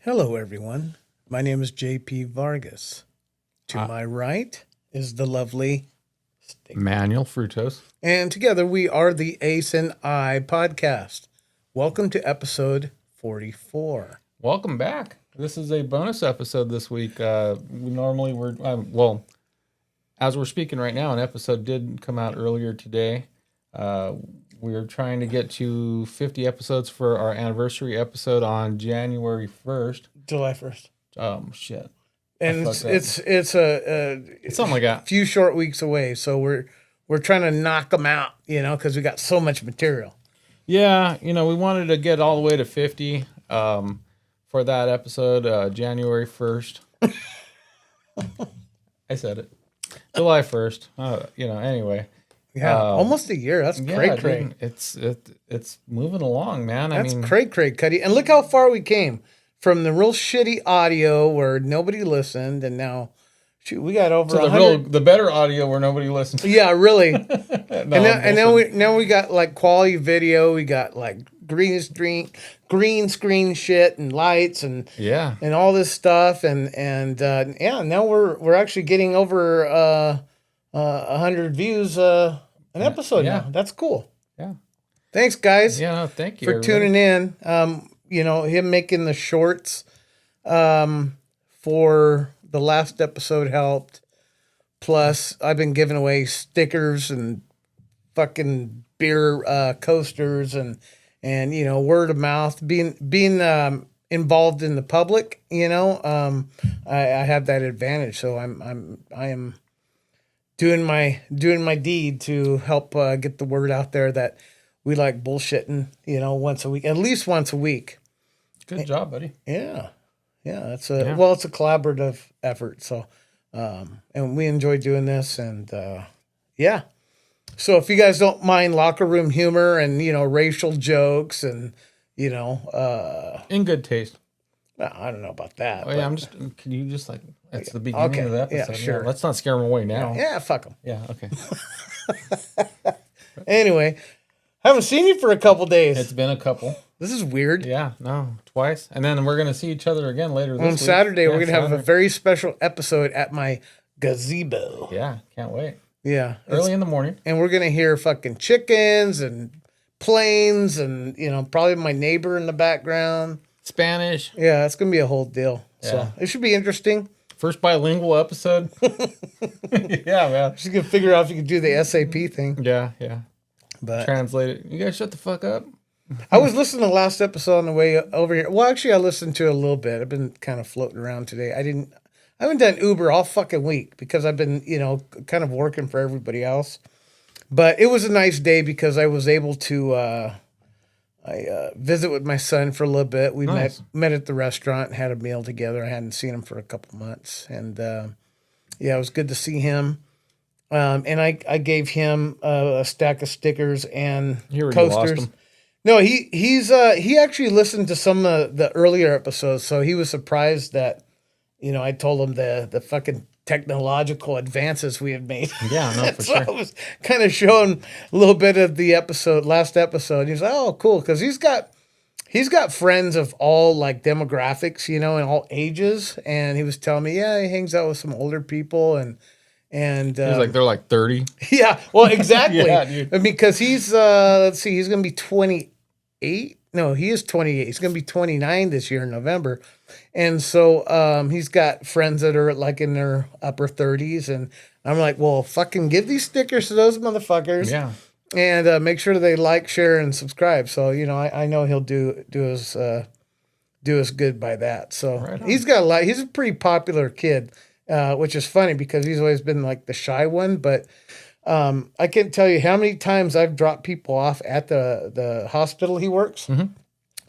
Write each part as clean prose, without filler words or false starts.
Hello, everyone. My name is JP Vargas. To my right is the lovely Steak. Manuel Fructose. And together we are the Ace and I podcast. Welcome to episode 44. Welcome back. This is a bonus episode this week. As we're speaking right now, an episode did come out earlier today. We're trying to get to 50 episodes for our anniversary episode on January 1st. July 1st. Shit. And it's something like that. Few short weeks away, so we're trying to knock them out, because we got so much material. Yeah, we wanted to get all the way to 50 for that episode, January 1st. I said it. July 1st. Anyway. Yeah, almost a year. That's cray. It's moving along, man. That's cray, Cuddy. And look how far we came from the real shitty audio where nobody listened, and now, shoot, we got over the better audio where nobody listened. Yeah, really. Now we got like quality video. We got like green screen shit and lights and all this stuff, and now we're actually getting over 100 views an episode now. That's cool. Yeah. Thanks, guys. Yeah, no, thank you for tuning in. Him making the shorts for the last episode helped. Plus, I've been giving away stickers and fucking beer coasters and word of mouth. Being involved in the public, I have that advantage. So I am doing my deed to help get the word out there that we like bullshitting, once a week, at least once a week. Good job, buddy. Yeah. It's a collaborative effort. So, and we enjoy doing this, and So if you guys don't mind locker room humor and racial jokes and in good taste. Well, I don't know about that. Oh yeah, can you just it's the beginning of the episode. Yeah, sure. Let's not scare them away now. Yeah, fuck them. Yeah, okay. Anyway, haven't seen you for a couple days. It's been a couple. This is weird. Yeah, no, twice. And then we're going to see each other again later this week. On Saturday, we're going to have a very special episode at my gazebo. Yeah, can't wait. Yeah. Early in the morning. And we're going to hear fucking chickens and planes and, probably my neighbor in the background. Spanish. Yeah, it's going to be a whole deal. Yeah. So it should be interesting. First bilingual episode. Yeah, man. Just going to figure out if you can do the SAP thing. Yeah. But translate it. You guys shut the fuck up. I was listening to the last episode on the way over here. Well, actually, I listened to it a little bit. I've been kind of floating around today. I haven't done Uber all fucking week because I've been, kind of working for everybody else. But it was a nice day because I was able to visit with my son for a little bit. We met at the restaurant and had a meal together. I hadn't seen him for a couple months. And, it was good to see him. And I gave him a stack of stickers and coasters. Lost him. No, he actually listened to some of the earlier episodes, so he was surprised that, I told him the fucking technological advances we had made. Yeah, no, for sure. I was kind of showing a little bit of the last episode. He's like, oh, cool, because he's got friends of all like demographics, and all ages, and he was telling me, he hangs out with some older people and he's like, they're like 30. Yeah, well, exactly. Yeah, dude. Because he's, he's going to be 28. No, he is 28. He's going to be 29 this year in November. And so he's got friends that are like in their upper 30s. And I'm like, well, fucking give these stickers to those motherfuckers. Yeah. And make sure they like, share, and subscribe. So, I know he'll do us good by that. So right he's got a lot. He's a pretty popular kid. Which is funny because he's always been like the shy one, but I can't tell you how many times I've dropped people off at the hospital he works. Mm-hmm.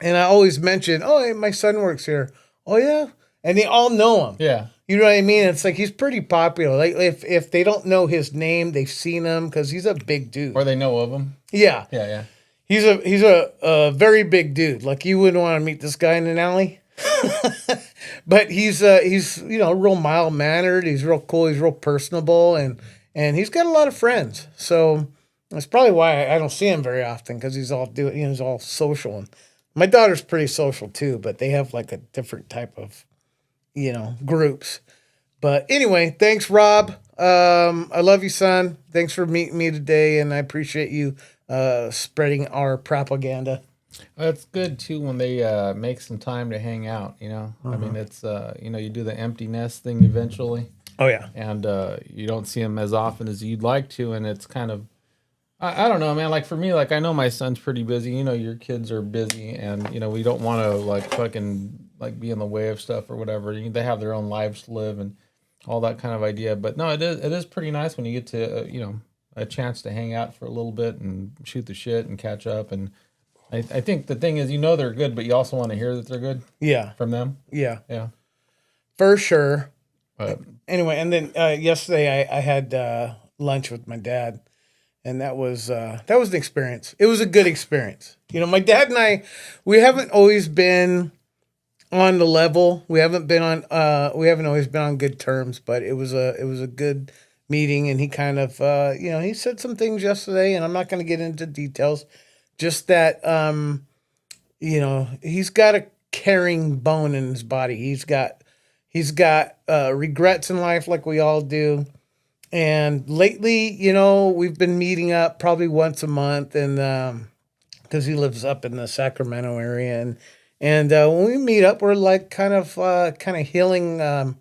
And I always mention, oh, hey, my son works here. Oh, yeah? And they all know him. Yeah. You know what I mean? It's like he's pretty popular. Like if they don't know his name, they've seen him because he's a big dude. Or they know of him. Yeah. Yeah. He's a very big dude. Like you wouldn't want to meet this guy in an alley. But he's real mild mannered. He's real cool. He's real personable, and he's got a lot of friends. So that's probably why I don't see him very often because he's all social and My daughter's pretty social too, but they have like a different type of, groups. But anyway, thanks, Rob. I love you, son. Thanks for meeting me today, and I appreciate you spreading our propaganda. Well, it's good too when they make some time to hang out. I mean, it's you do the empty nest thing eventually, Oh yeah, and you don't see them as often as you'd like to, and it's kind of I don't know, man. Like for me, like I know my son's pretty busy. Your kids are busy, and we don't want to like fucking like be in the way of stuff or whatever. They have their own lives to live and all that kind of idea. But no, it is pretty nice when you get to a chance to hang out for a little bit and shoot the shit and catch up. And I think the thing is, they're good, but you also want to hear that they're good yeah, from them. yeah, Yeah. for sure. But Anyway, and then yesterday I had lunch with my dad, and that was an experience. It was a good experience. My dad and I, we haven't always been on the level. We haven't always been on good terms, but it was a good meeting, and he kind of he said some things yesterday, and I'm not going to get into details. Just that he's got a caring bone in his body. He's got regrets in life like we all do. And lately, we've been meeting up probably once a month, and because he lives up in the Sacramento area, and when we meet up, we're like kind of healing, that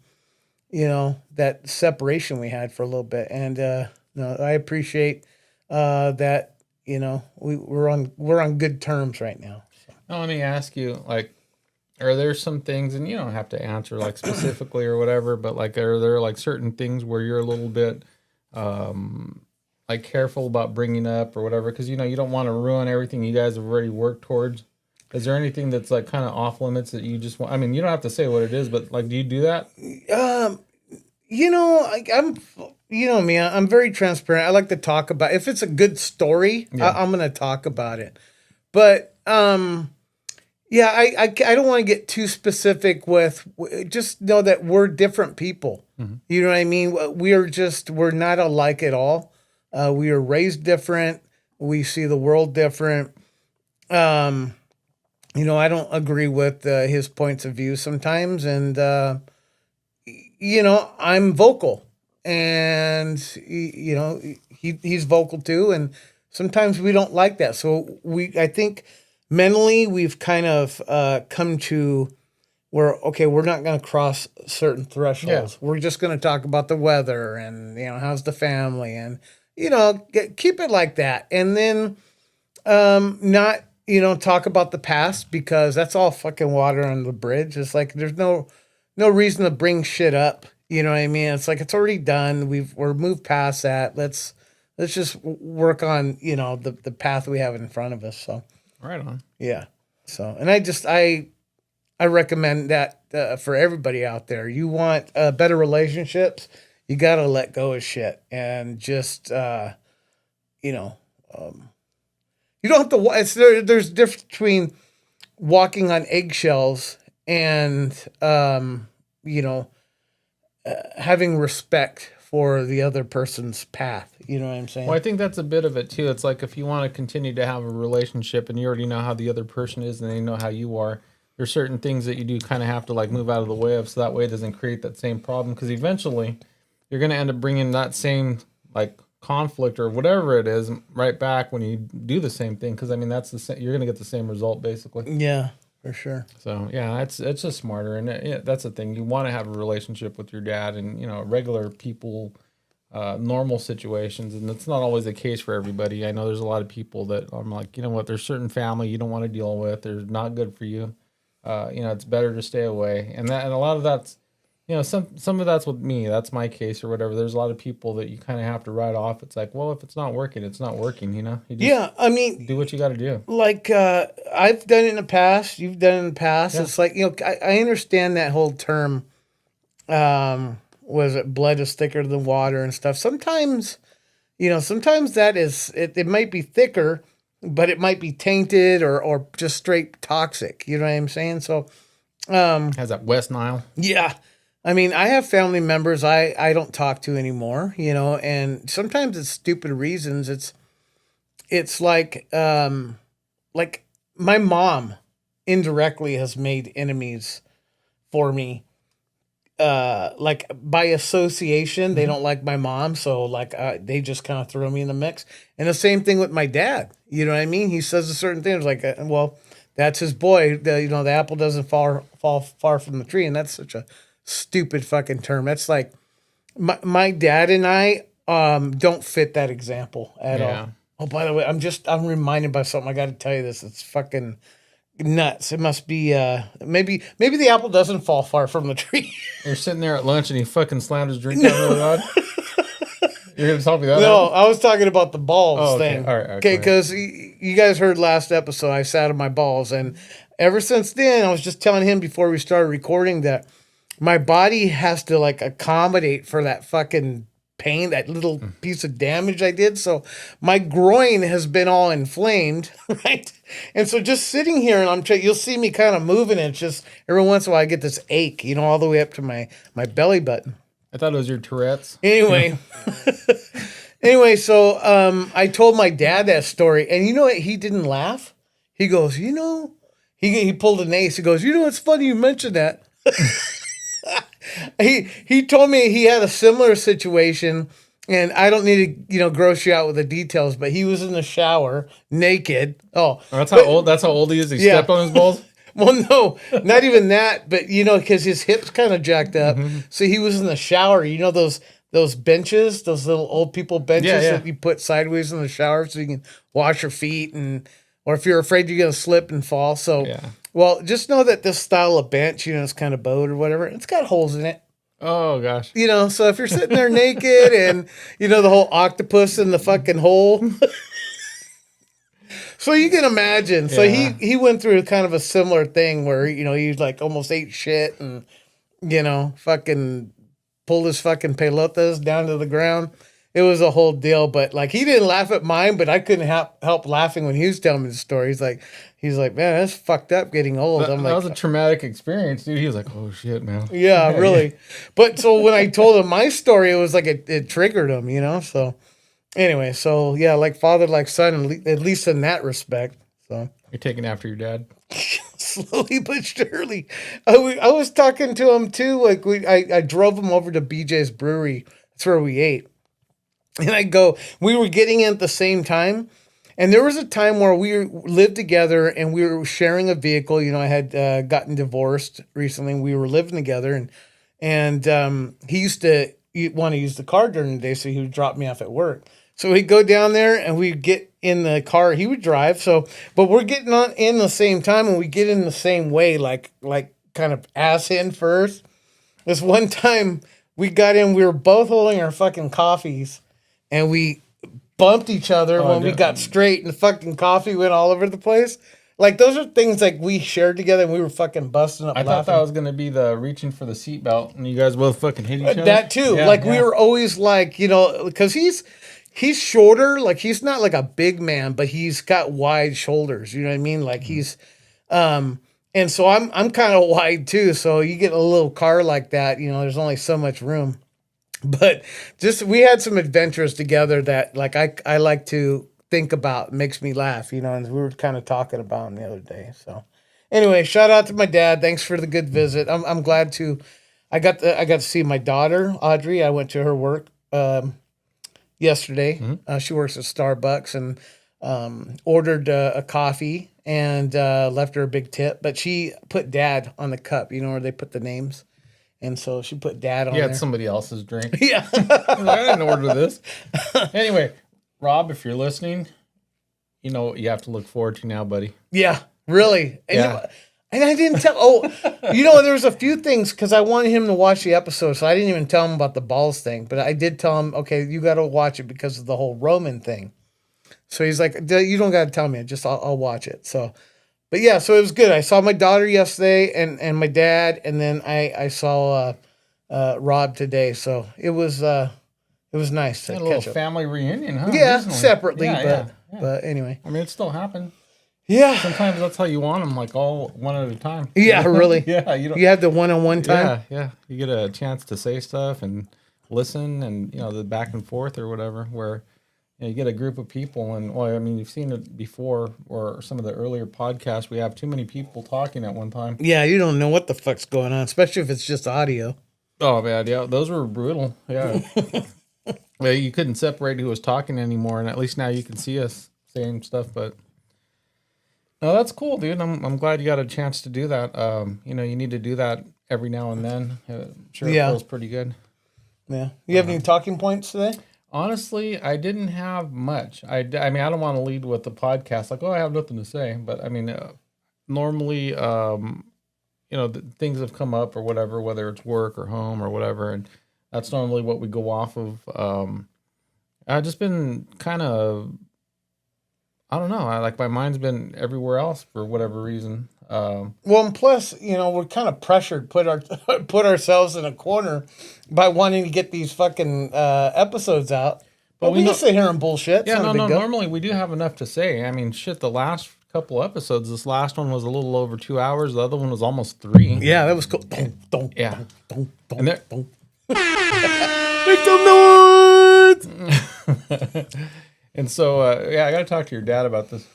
separation we had for a little bit, and no, I appreciate that. We're on good terms right now. now let me ask you, like, are there some things, and you don't have to answer like specifically or whatever, but like, are there like certain things where you're a little bit like careful about bringing up or whatever? Because you don't want to ruin everything you guys have already worked towards. Is there anything that's like kind of off limits that you just want? I mean, you don't have to say what it is, but like, do you do that? Um, I'm, me, I'm very transparent. I like to talk about if it's a good story, Yeah. I'm gonna talk about it. But yeah, I don't want to get too specific with. Just know that we're different people. You know what I mean? We're not alike at all. We are raised different. We see the world different. Um, I don't agree with his points of view sometimes, and I'm vocal, and he's vocal too, and sometimes we don't like that. So I think mentally we've kind of come to where okay, we're not going to cross certain thresholds. We're just going to talk about the weather and how's the family, and keep it like that, and then not talk about the past because that's all fucking water on the bridge. It's like there's no reason to bring shit up. You know what I mean? It's like it's already done. We're moved past that. Let's just work on the path we have in front of us. So Right on. yeah. So and I recommend that for everybody out there. You want better relationships. You got to let go of shit and just you know you don't have to. There's a difference between walking on eggshells and you know having respect for the other person's path. You know what I'm saying? Well, I think that's a bit of it too. It's like if you want to continue to have a relationship and you already know how the other person is and they know how you are, there's certain things that you do kind of have to like move out of the way of so that way it doesn't create that same problem because eventually you're going to end up bringing that same like conflict or whatever it is right back when you do the same thing because I mean that's the same, you're going to get the same result basically. Yeah, for sure. So yeah, it's just smarter, and that's the thing. You want to have a relationship with your dad, and regular people, normal situations, and it's not always the case for everybody. I know there's a lot of people that I'm like, you know what? There's certain family you don't want to deal with. They're not good for you. It's better to stay away, and a lot of that's, some of that's with me. That's my case or whatever. There's a lot of people that you kind of have to write off. It's like, well, if it's not working, it's not working. You just Yeah, I mean, do what you got to do. like I've done it in the past. You've done it in the past. Yeah. It's like I understand that whole term. Was it blood is thicker than water and stuff? Sometimes, sometimes that is it. It might be thicker, but it might be tainted or just straight toxic. You know what I'm saying? So, Has that West Nile? yeah. I mean, I have family members I don't talk to anymore, and sometimes it's stupid reasons. It's like my mom. indirectly has made enemies for me. Like by association, they don't like my mom, so like they just kind of throw me in the mix. And the same thing with my dad. You know what I mean? He says a certain thing. It's like, well, that's his boy. The apple doesn't fall far from the tree, and that's such a stupid fucking term. That's like my dad and I don't fit that example at all. Oh, by the way, I'm reminded by something. I got to tell you this. It's fucking nuts. It must be maybe the apple doesn't fall far from the tree. You're sitting there at lunch and he fucking slammed his drink down really loud. You're gonna tell me that? No, I was talking about the balls thing. All right. Okay, because you guys heard last episode, I sat on my balls, and ever since then, I was just telling him before we started recording that my body has to like accommodate for that fucking pain, that little piece of damage I did. So my groin has been all inflamed, right? And so just sitting here and you'll see me kind of moving. And it's just every once in a while I get this ache, all the way up to my belly button. I thought it was your Tourette's. Anyway, so I told my dad that story, and you know what? He didn't laugh. He goes, he pulled an ace. He goes, it's funny you mentioned that. He told me he had a similar situation, and I don't need to gross you out with the details, but he was in the shower naked. That's how old he is. He stepped on his balls. Well, no, not even that, but because his hips kind of jacked up, so he was in the shower. Those benches, those little old people benches that you put sideways in the shower so you can wash your feet, or if you're afraid you're gonna slip and fall. So, well, just know that this style of bench, it's kind of bowed or whatever. It's got holes in it. Oh gosh. So if you're sitting there naked and the whole octopus in the fucking hole. So you can imagine. So he went through kind of a similar thing where, he like almost ate shit and, fucking pulled his fucking pelotas down to the ground. It was a whole deal, but like he didn't laugh at mine, but I couldn't help laughing when he was telling me the story. He's like, man, that's fucked up getting old. That was a traumatic experience, dude. He was like, oh shit, man. Yeah, really. But so when I told him my story, it was like it triggered him, so. Anyway, so yeah, like father, like son, at least in that respect. So you're taking after your dad, slowly but surely. I was talking to him too. Like I drove him over to BJ's Brewery. That's where we ate, and we were getting in at the same time, and there was a time where we lived together and we were sharing a vehicle. I had gotten divorced recently. And we were living together, and he used to want to use the car during the day, so he would drop me off at work. So we'd go down there and we'd get in the car. He would drive. But we're getting on in the same time and we get in the same way, like kind of ass in first. This one time we got in, we were both holding our fucking coffees and we bumped each other when we got straight and the fucking coffee went all over the place. Like those are things like we shared together and we were fucking busting up. I thought that was going to be the reaching for the seatbelt and you guys both fucking hit each other. That too. We were always like, because he's shorter, like he's not like a big man, but he's got wide shoulders. You know what I mean? Like he's, and so I'm kind of wide too. So you get a little car like that, there's only so much room. But we had some adventures together that like I like to think about, makes me laugh, and we were kind of talking about them the other day. So anyway, shout out to my dad. Thanks for the good visit. I'm glad I got to see my daughter, Audrey. I went to her work, yesterday. She works at Starbucks and ordered a coffee and left her a big tip. But she put dad on the cup, where they put the names. And so she put dad on there. You had somebody else's drink. Yeah. I didn't order this. Anyway, Rob, if you're listening, you know what you have to look forward to now, buddy. Yeah, really. And, Yeah. I didn't tell. There was a few things because I wanted him to watch the episode. So I didn't even tell him about the balls thing. But I did tell him, okay, you got to watch it because of the whole Roman thing. So he's like, you don't got to tell me. I'll watch it. So, but yeah, so it was good. I saw my daughter yesterday and my dad. And then I saw Rob today. So it was nice to a catch little up. family reunion, huh? Yeah, Recently. separately, Yeah. but anyway. I mean, it still happened. Yeah. Sometimes that's how you want them, like all one at a time. Yeah, really. Yeah, you had the one-on-one time. Yeah. You get a chance to say stuff and listen, and the back and forth or whatever. Where, you get a group of people, and well, I mean, you've seen it before, or some of the earlier podcasts. We have too many people talking at one time. Yeah, you don't know what the fuck's going on, especially if it's just audio. Oh man, yeah, those were brutal. Yeah, yeah, you couldn't separate who was talking anymore, and at least now you can see us saying stuff. But no, that's cool, dude. I'm glad you got a chance to do that. You know, you need to do that every now and then. I'm sure it Yeah. feels pretty good. Yeah. You have any talking points today? Honestly, I didn't have much. I mean, I don't want to lead with the podcast like, oh, I have nothing to say. But I mean, normally, you know, things have come up or whatever, whether it's work or home or whatever, and that's normally what we go off of. I've just been kind of, I don't know. I like my mind's been everywhere else for whatever reason. Well, and plus, you know, we're kind of pressured, put ourselves in a corner by wanting to get these fucking episodes out. But we can sit here and bullshit. Yeah, no. Normally we do have enough to say. I mean, shit. The last couple episodes, this last one was a little over 2 hours. The other one was almost 3. Yeah, that was cool. Yeah. And there- Make some noise! And so, yeah, I got to talk to your dad about this.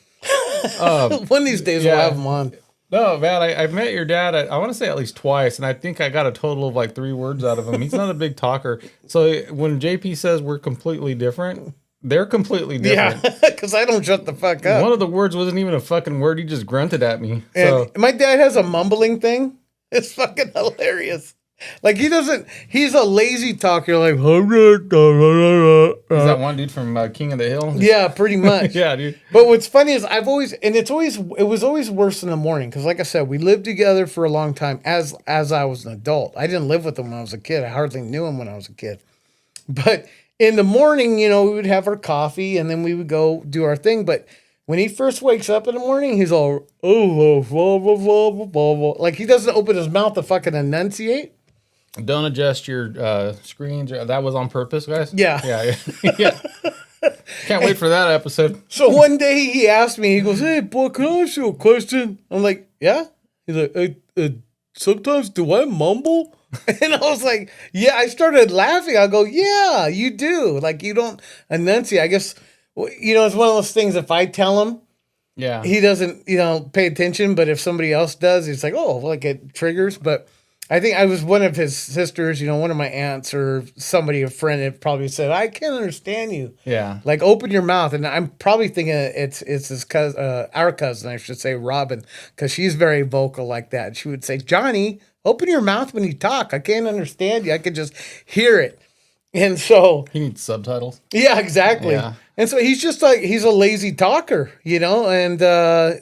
One of these days we'll have him on. No, man, I've met your dad, I want to say at least twice, and I think I got a total of like 3 words out of him. He's not a big talker. So when JP says we're completely different, they're completely different. Yeah, because I don't shut the fuck up. One of the words wasn't even a fucking word. He just grunted at me. So And my dad has a mumbling thing. It's fucking hilarious. Like he's a lazy talker. Like, is that one dude from King of the Hill? yeah, pretty much. Yeah, dude. But what's funny is it was always worse in the morning. Cause like I said, we lived together for a long time as I was an adult. I didn't live with him when I was a kid. I hardly knew him when I was a kid. But in the morning, you know, we would have our coffee and then we would go do our thing. But when he first wakes up in the morning, he's all, oh, blah, blah, blah, blah, blah, blah. Like he doesn't open his mouth to fucking enunciate. Don't adjust your screens. That was on purpose, guys? Yeah. Yeah. Can't wait for that episode. So one day he asked me, he goes, hey, boy, can I ask you a question? I'm like, yeah? He's like, sometimes do I mumble? And I was like, yeah. I started laughing. I go, yeah, you do. Like, you don't enunciate. I guess, you know, it's one of those things. If I tell him, Yeah. he doesn't, you know, pay attention. But if somebody else does, it's like, oh, like it triggers. But I think I was one of his sisters, you know, one of my aunts or somebody, a friend, had probably said, I can't understand you. Yeah. Like, open your mouth. And I'm probably thinking it's his cousin, our cousin, I should say, Robin, because she's very vocal like that. She would say, Johnny, open your mouth when you talk. I can't understand you. I can just hear it. And so He needs subtitles. yeah, exactly. Yeah. And so he's just like, he's a lazy talker, you know, and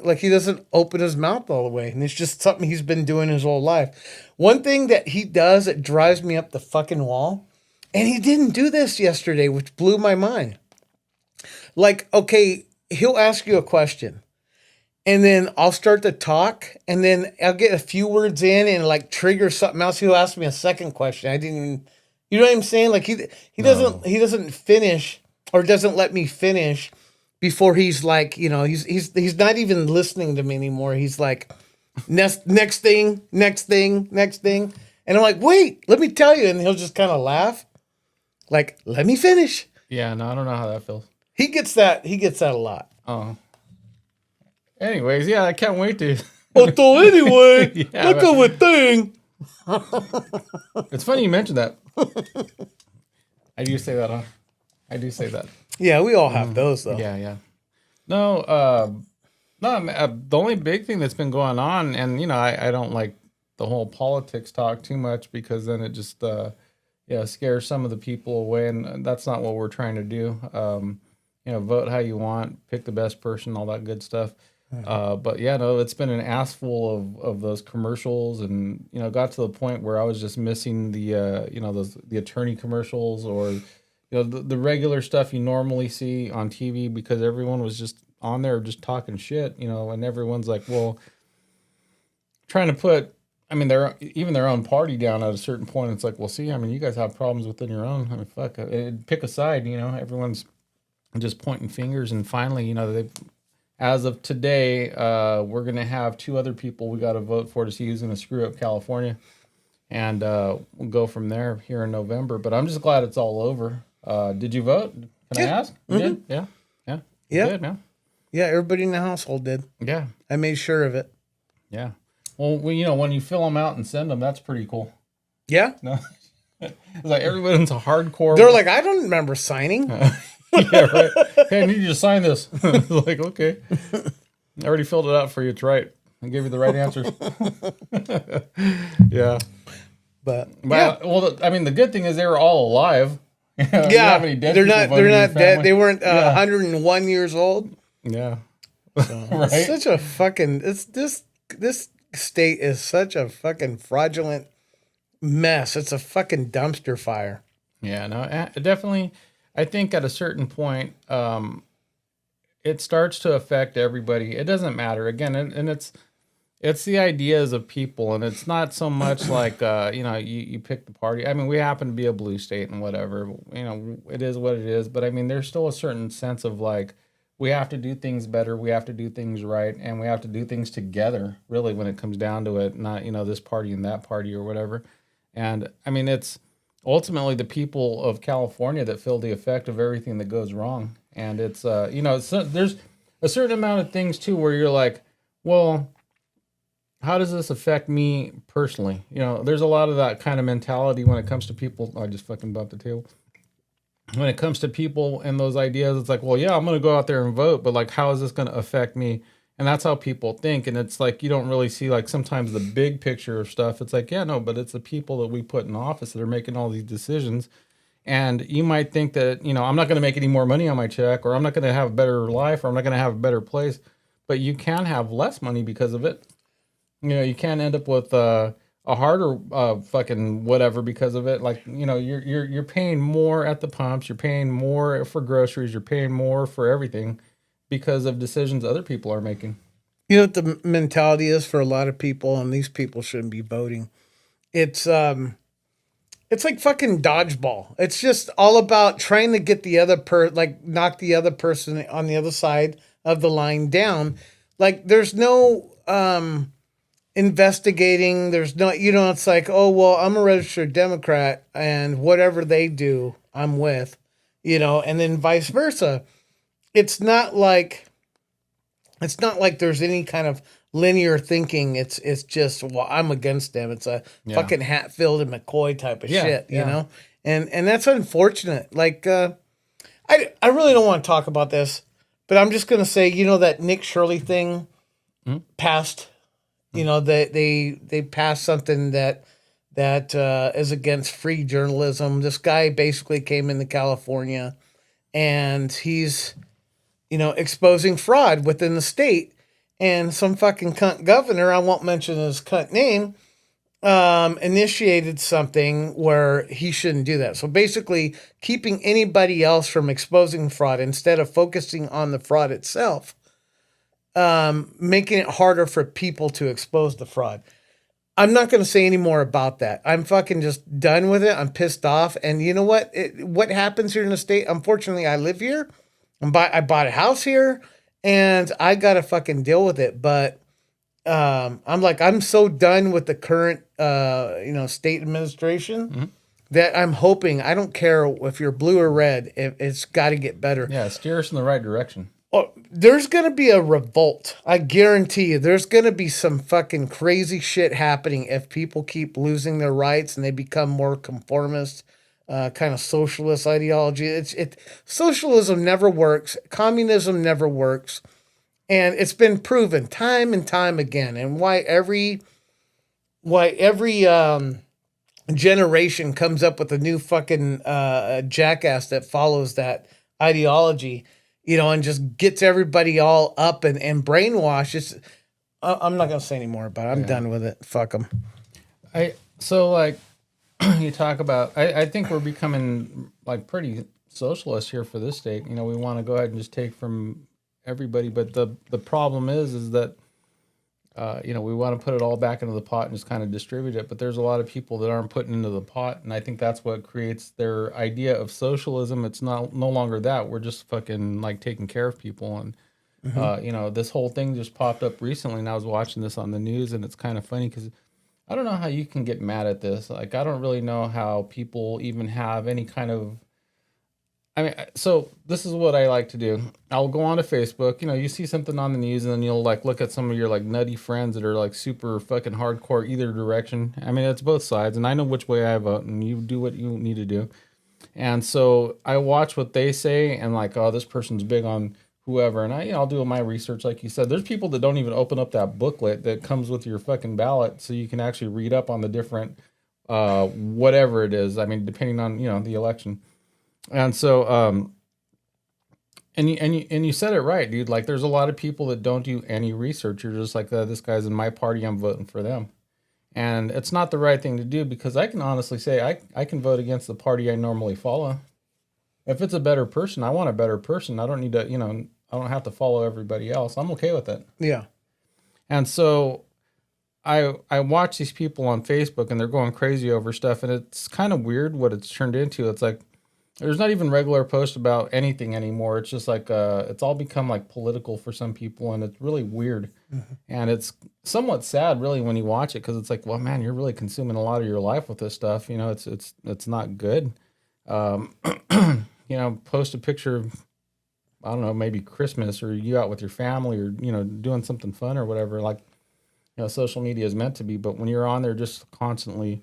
like he doesn't open his mouth all the way. And it's just something he's been doing his whole life. One thing that he does that drives me up the fucking wall, and he didn't do this yesterday, which blew my mind. Like, okay, he'll ask you a question. And then I'll start to talk, and then I'll get a few words in and like trigger something else. He'll ask me a second question. I didn't even, you know what I'm saying? Like he doesn't finish or doesn't let me finish before he's like, you know, he's not even listening to me anymore. He's like, next thing. And I'm like, wait, let me tell you. And he'll just kind of laugh. Like, let me finish. Yeah, no, I don't know how that feels. He gets that a lot. Oh. Anyways, yeah, I can't wait to. So anyway, Yeah, look at a thing. It's funny you mentioned that. I do say that, huh? I do say that. Yeah, we all have those though. Yeah. No, the only big thing that's been going on, and you know, I don't like the whole politics talk too much because then it just scares some of the people away, and that's not what we're trying to do. You know, vote how you want, pick the best person, all that good stuff. But yeah, no, it's been an ass full of those commercials, and you know, got to the point where I was just missing the the attorney commercials or you know the regular stuff you normally see on TV because everyone was just on there just talking shit, you know, and everyone's like, well, trying to put, I mean, their own party down at a certain point. It's like, well, see, I mean, you guys have problems within your own. I mean, fuck, pick a side, you know. Everyone's just pointing fingers, and finally, you know, as of today, we're gonna have 2 other people we got to vote for to see who's gonna screw up California, and we'll go from there here in November. But I'm just glad it's all over. Did you vote? Can Can I ask? You did? Yeah. Yeah. Yeah. Good, man. Yeah, everybody in the household did. Yeah. I made sure of it. Yeah. Well, when you fill them out and send them, that's pretty cool. Yeah. No, it's like everyone's a hardcore. They're like, I don't remember signing. Yeah, right. Hey, I need you to sign this. Like, okay. I already filled it out for you. It's right. I gave you the right answers. Yeah. But yeah. Well, I mean, the good thing is they were all alive. You know, you don't have any dead they're people not. voting They're in your not dead. family. They weren't 101 years old. Yeah. It's such a fucking. It's this state is such a fucking fraudulent mess. It's a fucking dumpster fire. Yeah. No. Definitely. I think at a certain point, it starts to affect everybody. It doesn't matter again, and it's the ideas of people, and it's not so much like you pick the party. I mean, we happen to be a blue state and whatever, it is what it is. But I mean, there's still a certain sense of like we have to do things better, we have to do things right, and we have to do things together. Really, when it comes down to it, not this party and that party or whatever. And I mean, it's ultimately the people of California that feel the effect of everything that goes wrong. And it's there's a certain amount of things too where you're like, well, how does this affect me personally? There's a lot of that kind of mentality when it comes to people. I just fucking bumped the table. When it comes to people and those ideas, it's like, well, yeah, I'm going to go out there and vote, but like, how is this going to affect me? And that's how people think. And it's like, you don't really see like sometimes the big picture of stuff. It's like, yeah, no, but it's the people that we put in office that are making all these decisions. And you might think that, I'm not going to make any more money on my check, or I'm not going to have a better life, or I'm not going to have a better place, but you can have less money because of it. You can end up with a harder fucking whatever because of it. Like, you're paying more at the pumps, you're paying more for groceries, you're paying more for everything because of decisions other people are making. You know what the mentality is for a lot of people, and these people shouldn't be voting. It's like fucking dodgeball. It's just all about trying to get the other knock the other person on the other side of the line down. Like there's no investigating. There's no, it's like, oh, well, I'm a registered Democrat and whatever they do, I'm with, and then vice versa. It's not like there's any kind of linear thinking. It's just, well, I'm against them. It's a fucking Hatfield and McCoy type of shit, you know? And that's unfortunate. Like, I really don't want to talk about this, but I'm just going to say, that Nick Shirley thing passed. They passed something that is against free journalism. This guy basically came into California, and he's, exposing fraud within the state. And some fucking cunt governor, I won't mention his cunt name, initiated something where he shouldn't do that. So basically, keeping anybody else from exposing fraud instead of focusing on the fraud itself. Making it harder for people to expose the fraud. I'm not going to say any more about that. I'm fucking just done with it. I'm pissed off. And you know what? What happens here in the state? Unfortunately, I live here. I bought a house here, and I got to fucking deal with it. But I'm so done with the current, state administration that I'm hoping, I don't care if you're blue or red, it's got to get better. Yeah, steer us in the right direction. Oh, there's going to be a revolt. I guarantee you there's going to be some fucking crazy shit happening if people keep losing their rights and they become more conformist, kind of socialist ideology. Socialism never works. Communism never works. And it's been proven time and time again. And why every generation comes up with a new fucking jackass that follows that ideology, and just gets everybody all up and brainwashed. I'm not going to say any more about it. I'm done with it. Fuck them. You talk about, I think we're becoming like pretty socialist here for this state. We want to go ahead and just take from everybody. But the problem is that, we want to put it all back into the pot and just kind of distribute it. But there's a lot of people that aren't putting into the pot. And I think that's what creates their idea of socialism. It's no longer that. We're just fucking like taking care of people. And, this whole thing just popped up recently. And I was watching this on the news, and it's kind of funny because I don't know how you can get mad at this. Like, I don't really know how people even have any kind of I mean, so this is what I like to do. I'll go on to Facebook. You know, you see something on the news, and then you'll like look at some of your like nutty friends that are like super fucking hardcore either direction. I mean, it's both sides, and I know which way I vote, and you do what you need to do. And so I watch what they say, and like, oh, this person's big on whoever, and I'll do my research, like you said. There's people that don't even open up that booklet that comes with your fucking ballot, so you can actually read up on the different, whatever it is. I mean, depending on the election. And so, and you said it right, dude. Like, there's a lot of people that don't do any research. You're just like, this guy's in my party. I'm voting for them, and it's not the right thing to do because I can honestly say I can vote against the party I normally follow. If it's a better person, I want a better person. I don't need to, I don't have to follow everybody else. I'm okay with it. Yeah. And so I watch these people on Facebook and they're going crazy over stuff, and it's kind of weird what it's turned into. It's like there's not even regular posts about anything anymore. It's just like it's all become like political for some people, and it's really weird. Mm-hmm. And it's somewhat sad, really, when you watch it, because it's like, well, man, you're really consuming a lot of your life with this stuff. It's not good. Um, post a picture of, I don't know, maybe Christmas, or you out with your family, or doing something fun or whatever. Like, social media is meant to be, but when you're on there just constantly,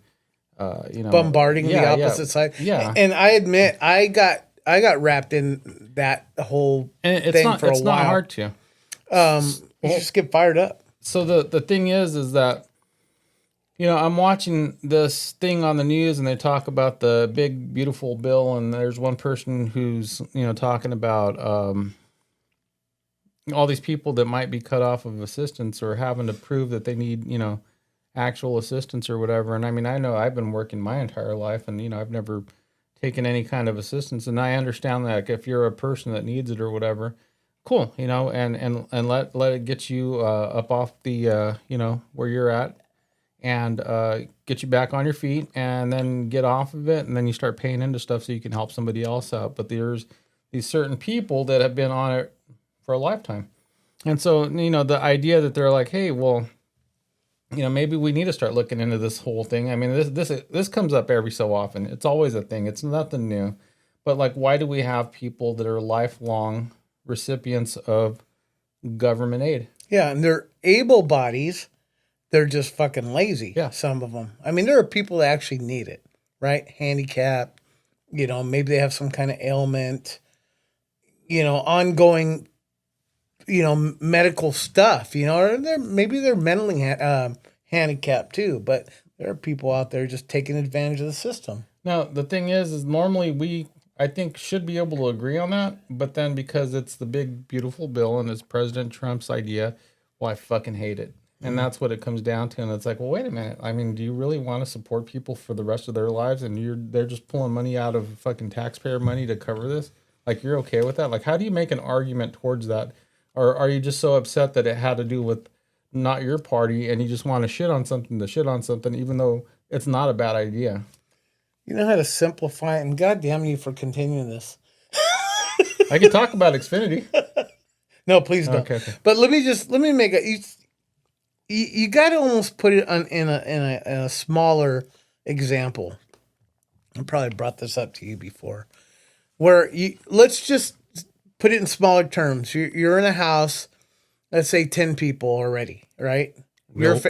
Bombarding the yeah, opposite side. yeah. And I admit, I got wrapped in that whole And thing for a while. it's not hard to. You just get fired up. So the thing is that, I'm watching this thing on the news, and they talk about the big beautiful bill, and there's one person who's talking about all these people that might be cut off of assistance or having to prove that they need actual assistance or whatever. And I mean, I know I've been working my entire life, and I've never taken any kind of assistance, and I understand that if you're a person that needs it or whatever, cool, and let it get you up off the where you're at, and get you back on your feet, and then get off of it, and then you start paying into stuff so you can help somebody else out. But there's these certain people that have been on it for a lifetime, and so the idea that they're like, hey, well, maybe we need to start looking into this whole thing. I mean, this comes up every so often. It's always a thing. It's nothing new, but like, why do we have people that are lifelong recipients of government aid? Yeah, and they're able bodies. They're just fucking lazy. Yeah. Some of them. I mean, there are people that actually need it, right? Handicap. Maybe they have some kind of ailment. Ongoing. Medical stuff. Or maybe they're mentally handicapped too. But there are people out there just taking advantage of the system. Now, the thing is normally we, I think, should be able to agree on that. But then because it's the big, beautiful bill and it's President Trump's idea, well, I fucking hate it. And that's what it comes down to. And it's like, well, wait a minute. I mean, do you really want to support people for the rest of their lives? And they're just pulling money out of fucking taxpayer money to cover this? Like, you're okay with that? Like, how do you make an argument towards that? Or are you just so upset that it had to do with not your party, and you just want to shit on something, even though it's not a bad idea? You know how to simplify it, and goddamn you for continuing this. I could talk about Xfinity. No, please don't. Okay. But let me make a. You got to almost put it in a smaller example. I probably brought this up to you before, where let's just put it in smaller terms. You're in a house, let's say 10 people already, right? Real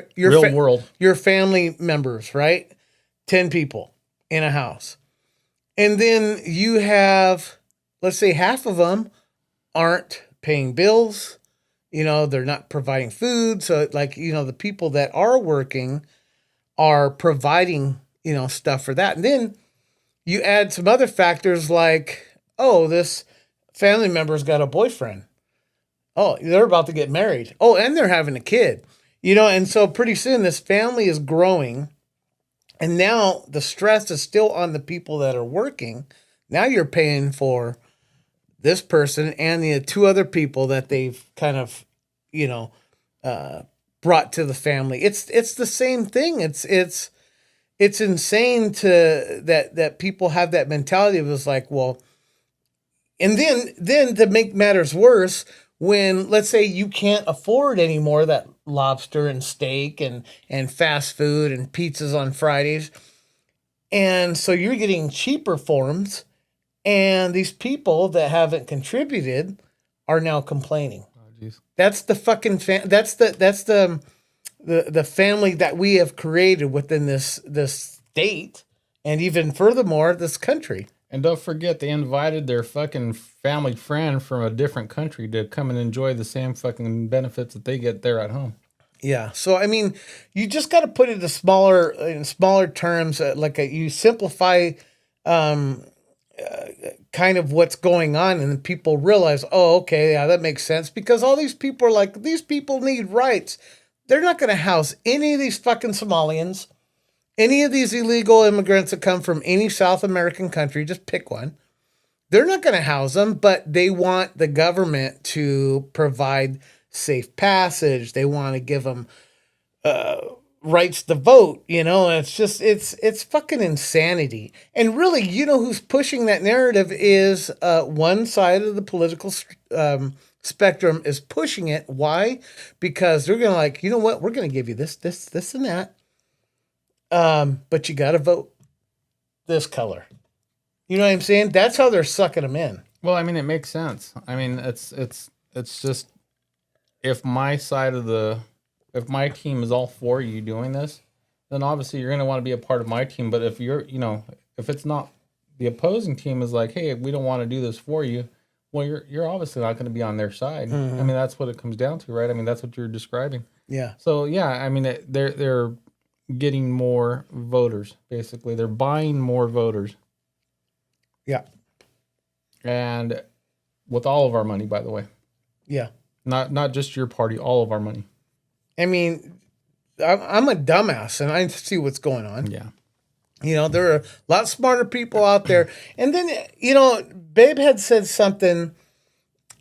world. Your family members, right? 10 people in a house. And then you have, let's say half of them aren't paying bills. They're not providing food. So like, the people that are working are providing, stuff for that. And then you add some other factors like, oh, this family member's got a boyfriend. Oh, they're about to get married. Oh, and they're having a kid. And so pretty soon this family is growing. And now the stress is still on the people that are working. Now you're paying for this person and the two other people that they've kind of, brought to the family. It's the same thing. It's insane that people have that mentality of it's like, well, and then to make matters worse, when let's say you can't afford anymore that lobster and steak and fast food and pizzas on Fridays, and so you're getting cheaper forms, And these people that haven't contributed are now complaining. Oh, jeez. That's the fucking that's the family that we have created within this state, and even furthermore, this country. And don't forget, they invited their fucking family friend from a different country to come and enjoy the same fucking benefits that they get there at home. Yeah. So I mean, you just got to put it in smaller terms. You simplify, um, kind of what's going on, and then people realize, oh, okay, yeah, that makes sense, because all these people are like, these people need rights. They're not going to house any of these fucking Somalians, any of these illegal immigrants that come from any South American country. Just pick one. They're not going to house them, but they want the government to provide safe passage. They want to give them rights to vote. And it's fucking insanity. And really, who's pushing that narrative is one side of the political spectrum is pushing it. Why? Because they're gonna, like, you know what? We're gonna give you this, and that. But you got to vote this color. You know what I'm saying? That's how they're sucking them in. Well, I mean, it makes sense. I mean, it's just if my side of the if my team is all for you doing this, then obviously you're going to want to be a part of my team. But if if it's not, the opposing team is like, hey, we don't want to do this for you. Well, you're obviously not going to be on their side. Mm-hmm. I mean, that's what it comes down to, right? I mean, that's what you're describing. Yeah. So yeah, I mean, they're getting more voters. Basically, they're buying more voters. Yeah. And with all of our money, by the way. Yeah. Not just your party, all of our money. I mean, I'm a dumbass, and I see what's going on. Yeah. There are a lot smarter people out there. And then, Babe had said something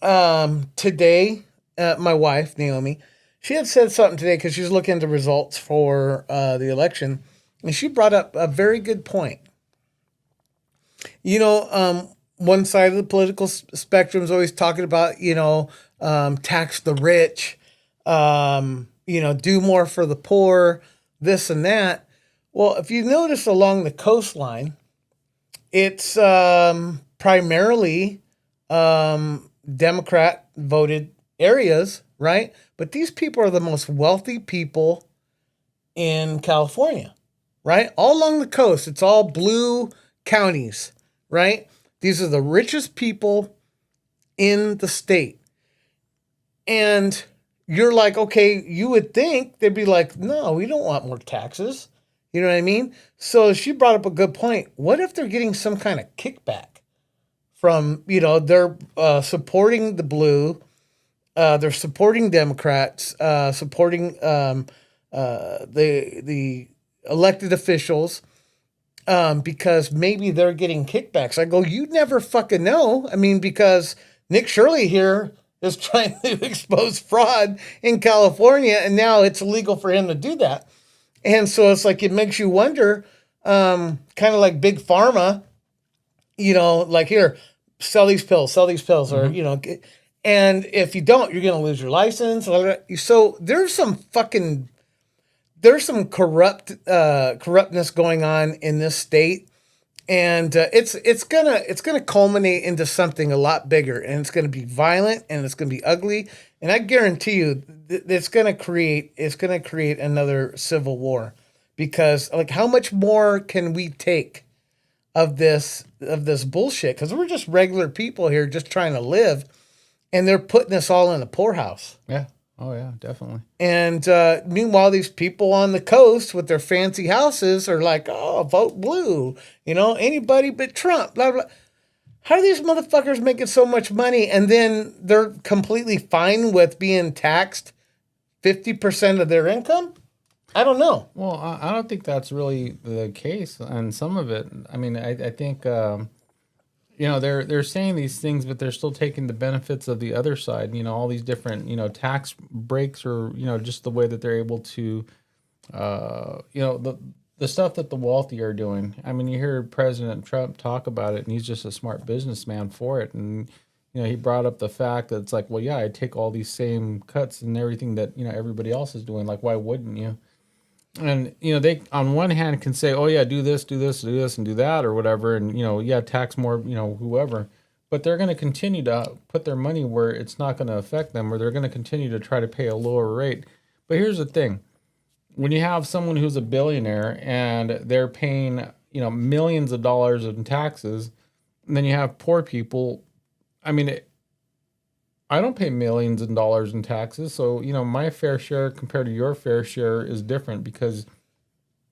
today. My wife, Naomi, she had said something today because she was looking at the results for the election, and she brought up a very good point. One side of the political spectrum is always talking about, tax the rich, do more for the poor, this and that. Well, if you notice along the coastline, it's primarily Democrat voted areas, right? But these people are the most wealthy people in California, right? All along the coast, it's all blue counties, right? These are the richest people in the state. And you're like, okay, you would think they'd be like, no, we don't want more taxes. You know what I mean? So she brought up a good point. What if they're getting some kind of kickback from, they're supporting the blue, they're supporting Democrats, supporting the elected officials, because maybe they're getting kickbacks. I go, you never fucking know. I mean, because Nick Shirley here is trying to expose fraud in California, and now it's illegal for him to do that. And so it's like, it makes you wonder, kind of like big pharma, like, here, sell these pills, mm-hmm. Or, and if you don't, you're going to lose your license. So there's some corruptness going on in this state. And it's gonna culminate into something a lot bigger, and it's gonna be violent, and it's gonna be ugly, and I guarantee you, it's gonna create another civil war, because, like, how much more can we take of this bullshit? Because we're just regular people here, just trying to live, and they're putting us all in a poorhouse. Yeah. Oh, yeah, definitely. And meanwhile, these people on the coast with their fancy houses are like, oh, vote blue. Anybody but Trump, blah, blah. How are these motherfuckers making so much money, and then they're completely fine with being taxed 50% of their income? I don't know. Well, I don't think that's really the case. And some of it, I mean, I think... they're saying these things, but they're still taking the benefits of the other side. All these different, tax breaks, or, just the way that they're able to, the stuff that the wealthy are doing. I mean, you hear President Trump talk about it, and he's just a smart businessman for it. And, he brought up the fact that it's like, well, yeah, I take all these same cuts and everything that, everybody else is doing. Like, why wouldn't you? And they on one hand can say, "Oh yeah, do this, do this, do this, and do that, or whatever," and yeah, tax more, whoever. But they're going to continue to put their money where it's not going to affect them, or they're going to continue to try to pay a lower rate. But here's the thing: when you have someone who's a billionaire and they're paying, millions of dollars in taxes, and then you have poor people. I mean, I don't pay millions of dollars in taxes, so my fair share compared to your fair share is different because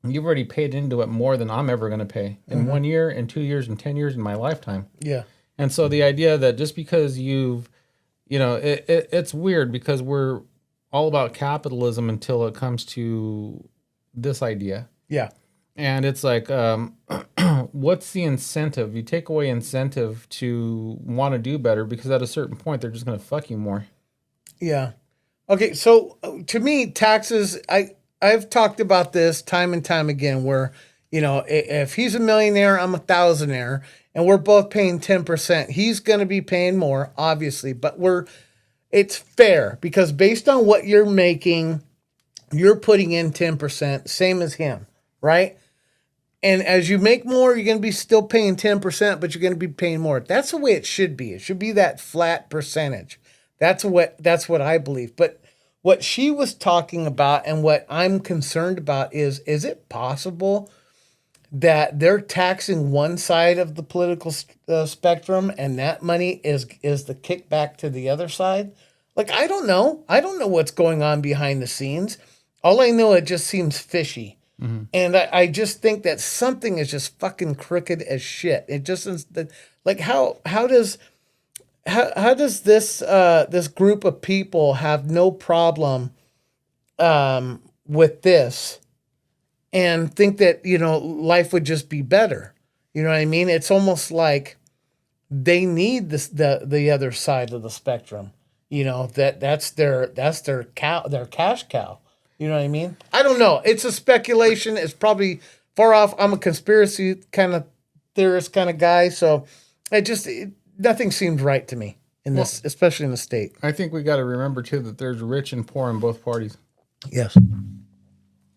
you've already paid into it more than I'm ever going to pay in 1 year, in 2 years, in 10 years in my lifetime. Yeah. And so the idea that just because it's weird because we're all about capitalism until it comes to this idea. Yeah. And it's like, what's the incentive? You take away incentive to want to do better because at a certain point, they're just going to fuck you more. Yeah. Okay. So to me, taxes, I've talked about this time and time again where, if he's a millionaire, I'm a thousandaire, and we're both paying 10%. He's going to be paying more, obviously, but it's fair because based on what you're making, you're putting in 10%, same as him, right? And as you make more, you're going to be still paying 10%, but you're going to be paying more. That's the way it should be. It should be that flat percentage. That's what I believe. But what she was talking about and what I'm concerned about is it possible that they're taxing one side of the political spectrum and that money is the kickback to the other side? Like, I don't know. I don't know what's going on behind the scenes. All I know, it just seems fishy. Mm-hmm. And I just think that something is just fucking crooked as shit. It just is like how does this group of people have no problem with this and think that life would just be better? You know what I mean? It's almost like they need the other side of the spectrum. That's their cow, their cash cow. You know what I mean? I don't know. It's a speculation. It's probably far off. I'm a conspiracy kind of theorist kind of guy, so nothing seemed right to me in this, especially in the state. I think we got to remember too that there's rich and poor in both parties. Yes.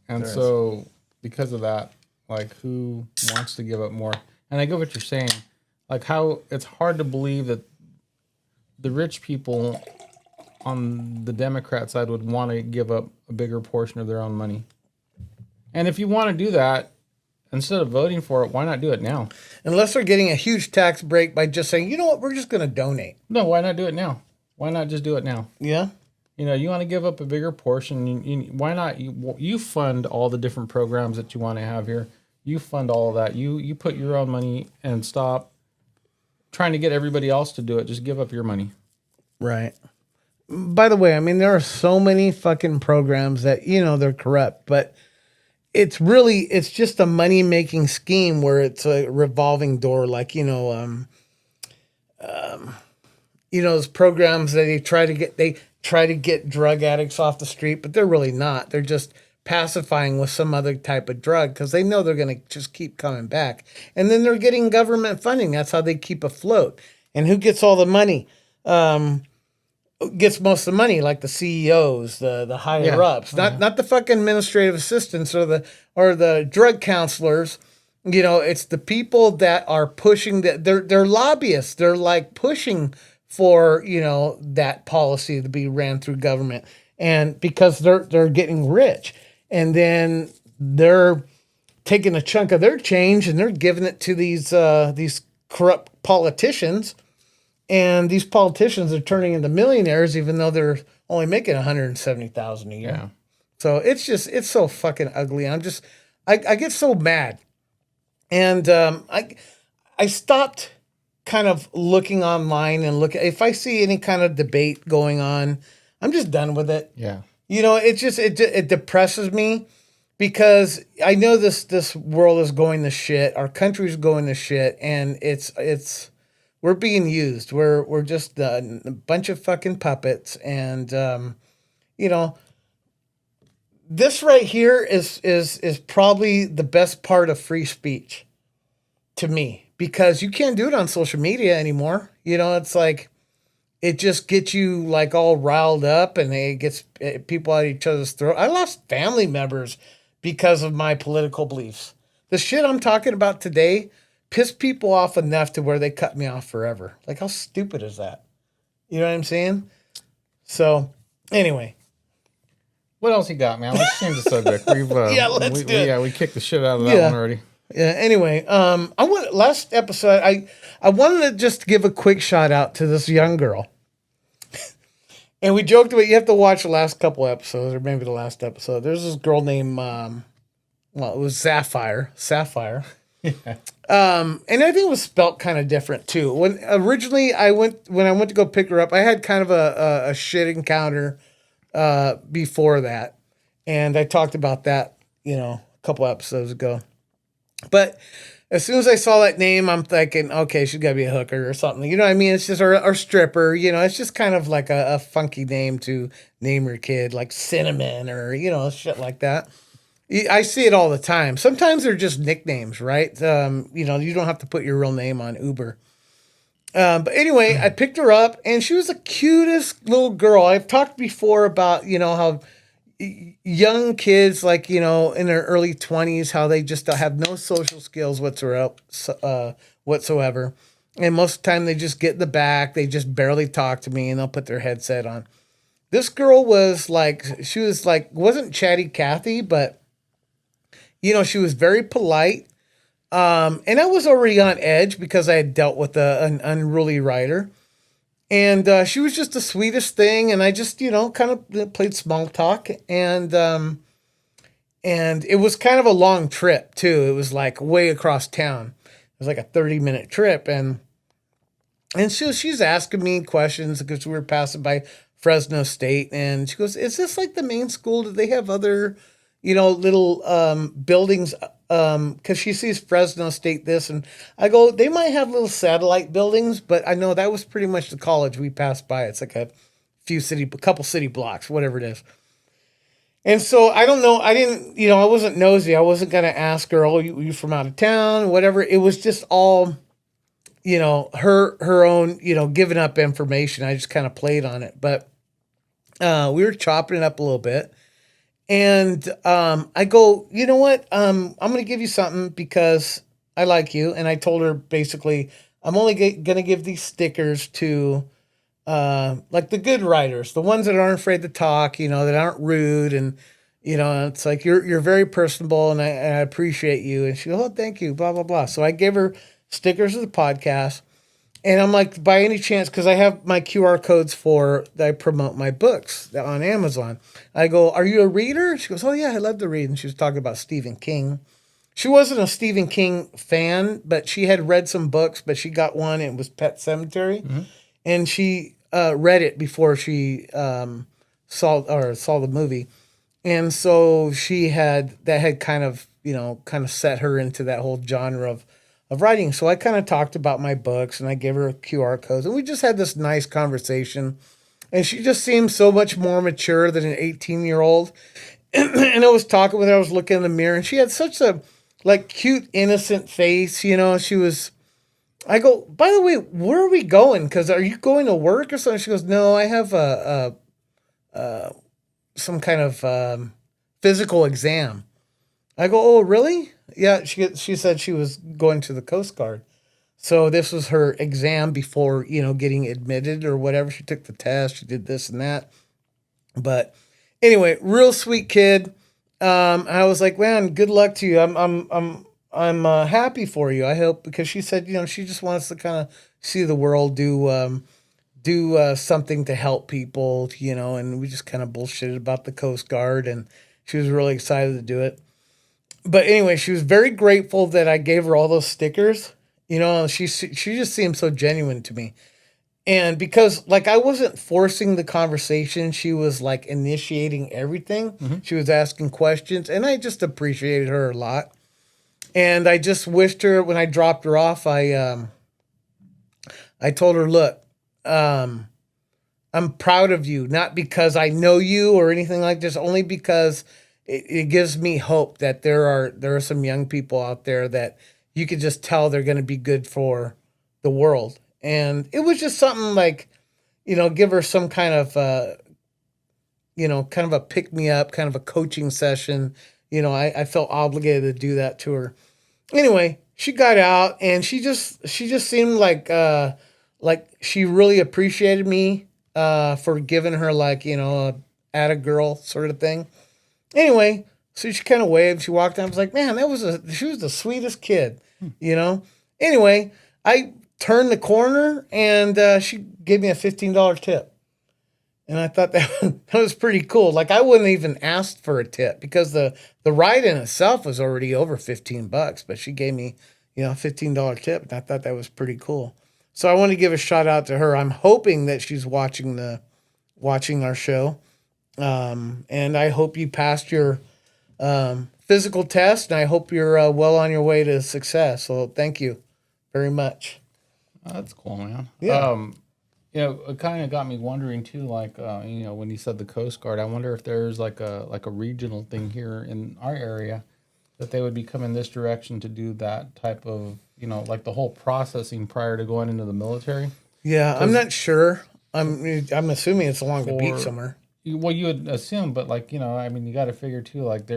And so because of that, like, who wants to give up more? And I get what you're saying. Like, how it's hard to believe that the rich people on the Democrat side would want to give up a bigger portion of their own money. And if you want to do that, instead of voting for it, why not do it now? Unless they're getting a huge tax break by just saying, you know what, we're just going to donate. No, why not do it now? Why not just do it now? Yeah. You want to give up a bigger portion. Why not? You fund all the different programs that you want to have here. You fund all of that. You put your own money and stop trying to get everybody else to do it. Just give up your money. Right. By the way, I mean, there are so many fucking programs that, they're corrupt, but it's just a money-making scheme where it's a revolving door. Like, those programs that they try to get drug addicts off the street, but they're really not. They're just pacifying with some other type of drug because they know they're going to just keep coming back. And then they're getting government funding. That's how they keep afloat. And who gets all the money? Gets most of the money, like the CEOs, the higher ups, not the fucking administrative assistants or the drug counselors. It's the people that are pushing they're lobbyists. They're like pushing for that policy to be ran through government, and because they're getting rich, and then they're taking a chunk of their change and they're giving it to these corrupt politicians. And these politicians are turning into millionaires, even though they're only making $170,000 a year. Yeah. So it's so fucking ugly. I get so mad, and I stopped kind of looking online and if I see any kind of debate going on, I'm just done with it. Yeah. It depresses me because I know this world is going to shit. Our country's going to shit, and we're being used. We're just a bunch of fucking puppets, and this right here is probably the best part of free speech to me, because you can't do it on social media anymore. It's like it just gets you like all riled up, and it gets people at each other's throat. I lost family members because of my political beliefs. The shit I'm talking about today pissed people off enough to where they cut me off forever. Like, how stupid is that? You know what I'm saying? So, anyway. What else you got, man? Let's change the subject. We've Yeah, let's do it. we kicked the shit out of that Yeah. one already. Yeah. Anyway, I want last episode. I wanted to just give a quick shout out to this young girl, and we joked about you have to watch the last couple episodes or maybe the last episode. There's this girl named well, it was Sapphire. And I think it was spelt kind of different too. When originally I went to go pick her up, I had kind of a shit encounter before that, and I talked about that, a couple episodes ago. But as soon as I saw that name, I'm thinking, okay, she's got to be a hooker or something. You know what I mean? It's just or stripper. It's just kind of like a funky name to name your kid, like Cinnamon or shit like that. I see it all the time. Sometimes they're just nicknames, right? You don't have to put your real name on Uber. But anyway, I picked her up, and she was the cutest little girl. I've talked before about, how young kids, like, in their early 20s, how they just have no social skills whatsoever. And most of the time, they just get in the back. They just barely talk to me, and they'll put their headset on. This girl was wasn't chatty Cathy, but she was very polite. And I was already on edge because I had dealt with an unruly rider. And she was just the sweetest thing. And I just, kind of played small talk. And it was kind of a long trip, too. It was like way across town. It was like a 30-minute trip. And she's asking me questions because we were passing by Fresno State. And she goes, is this like the main school? Do they have other little buildings, because she sees Fresno State this, and I go, they might have little satellite buildings, but I know that was pretty much the college we passed by. It's like a couple city blocks, whatever it is. And so I don't know. I didn't, I wasn't nosy. I wasn't going to ask her, oh, you from out of town, whatever. It was just all, her own, giving up information. I just kind of played on it, but we were chopping it up a little bit. And I go, you know what? I'm going to give you something because I like you. And I told her basically, I'm only going to give these stickers to like the good writers, the ones that aren't afraid to talk, that aren't rude. And, it's like, you're very personable and I appreciate you. And she goes, oh, thank you, blah, blah, blah. So I gave her stickers of the podcast. And I'm like, by any chance, because I have my QR codes that I promote my books on Amazon. I go, are you a reader? She goes, oh, yeah, I love to read. And she was talking about Stephen King. She wasn't a Stephen King fan, but she had read some books, but she got one, and it was Pet Sematary. Mm-hmm. And she read it before she saw the movie. And so that had kind of set her into that whole genre of writing. So I kind of talked about my books and I gave her QR codes and we just had this nice conversation. And she just seemed so much more mature than an 18-year-old. And I was talking with her, I was looking in the mirror and she had such a cute, innocent face. She was, I go, by the way, where are we going? Because are you going to work or something? She goes, no, I have some kind of physical exam. I go, oh, really? Yeah, she said she was going to the Coast Guard. So this was her exam before, getting admitted or whatever. She took the test. She did this and that. But anyway, real sweet kid. I was like, man, good luck to you. I'm happy for you. I hope, because she said, she just wants to kind of see the world, do something to help people, and we just kind of bullshitted about the Coast Guard, and she was really excited to do it. But anyway, she was very grateful that I gave her all those stickers. She just seemed so genuine to me. And because I wasn't forcing the conversation, she was initiating everything. Mm-hmm. She was asking questions and I just appreciated her a lot. And I just wished her, when I dropped her off, I told her, look, I'm proud of you, not because I know you or anything like this, only because it gives me hope that there are some young people out there that you could just tell they're going to be good for the world. And it was just something give her some kind of, kind of a pick me up, kind of a coaching session, I felt obligated to do that to her. Anyway, she got out and she just seemed like she really appreciated me for giving her like, a at a girl sort of thing. Anyway, so she kind of waved. She walked down. I was like, man, she was the sweetest kid, you know. Anyway, I turned the corner and she gave me a $15 tip. And I thought that was pretty cool. Like I wouldn't even ask for a tip because the ride in itself was already over $15, but she gave me, a $15 tip, and I thought that was pretty cool. So I want to give a shout out to her. I'm hoping that she's watching our show, and I hope you passed your physical test, and I hope you're well on your way to success. So thank you very much. Oh, that's cool, man. Yeah. It kind of got me wondering too. Like, when you said the Coast Guard, I wonder if there's like a regional thing here in our area that they would be coming this direction to do that type of, like the whole processing prior to going into the military. Yeah, I'm not sure. I'm assuming it's along the beach somewhere. Well, you would assume, but like, you got to figure too. Like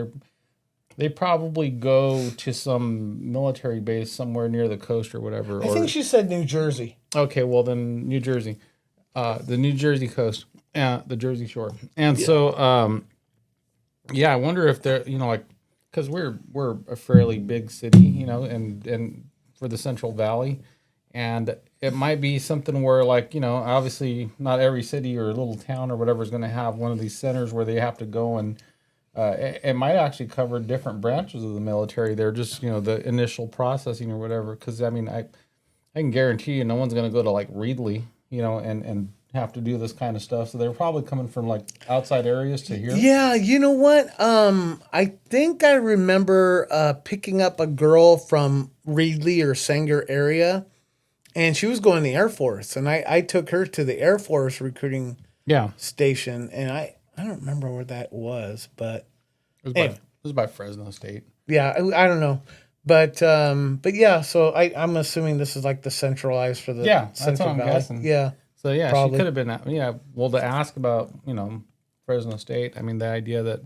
they probably go to some military base somewhere near the coast or whatever. I think she said New Jersey. Okay, well then New Jersey, the New Jersey coast, the Jersey Shore, and so I wonder if they're because we're a fairly big city, and for the Central Valley, and it might be something where obviously not every city or little town or whatever is going to have one of these centers where they have to go and. It might actually cover different branches of the military. They're just, the initial processing or whatever. Because, I can guarantee you no one's going to go to, like, Reedley, and have to do this kind of stuff. So they're probably coming from, like, outside areas to here. Yeah, you know what? I think I remember picking up a girl from Reedley or Sanger area, and she was going to the Air Force. And I took her to the Air Force recruiting station, and I don't remember where that was, but it was by Fresno State. Yeah, I don't know, but yeah. So I'm assuming this is like the centralized for the that's what I'm guessing. Yeah. So yeah, probably. She could have been. Well, to ask about Fresno State, the idea that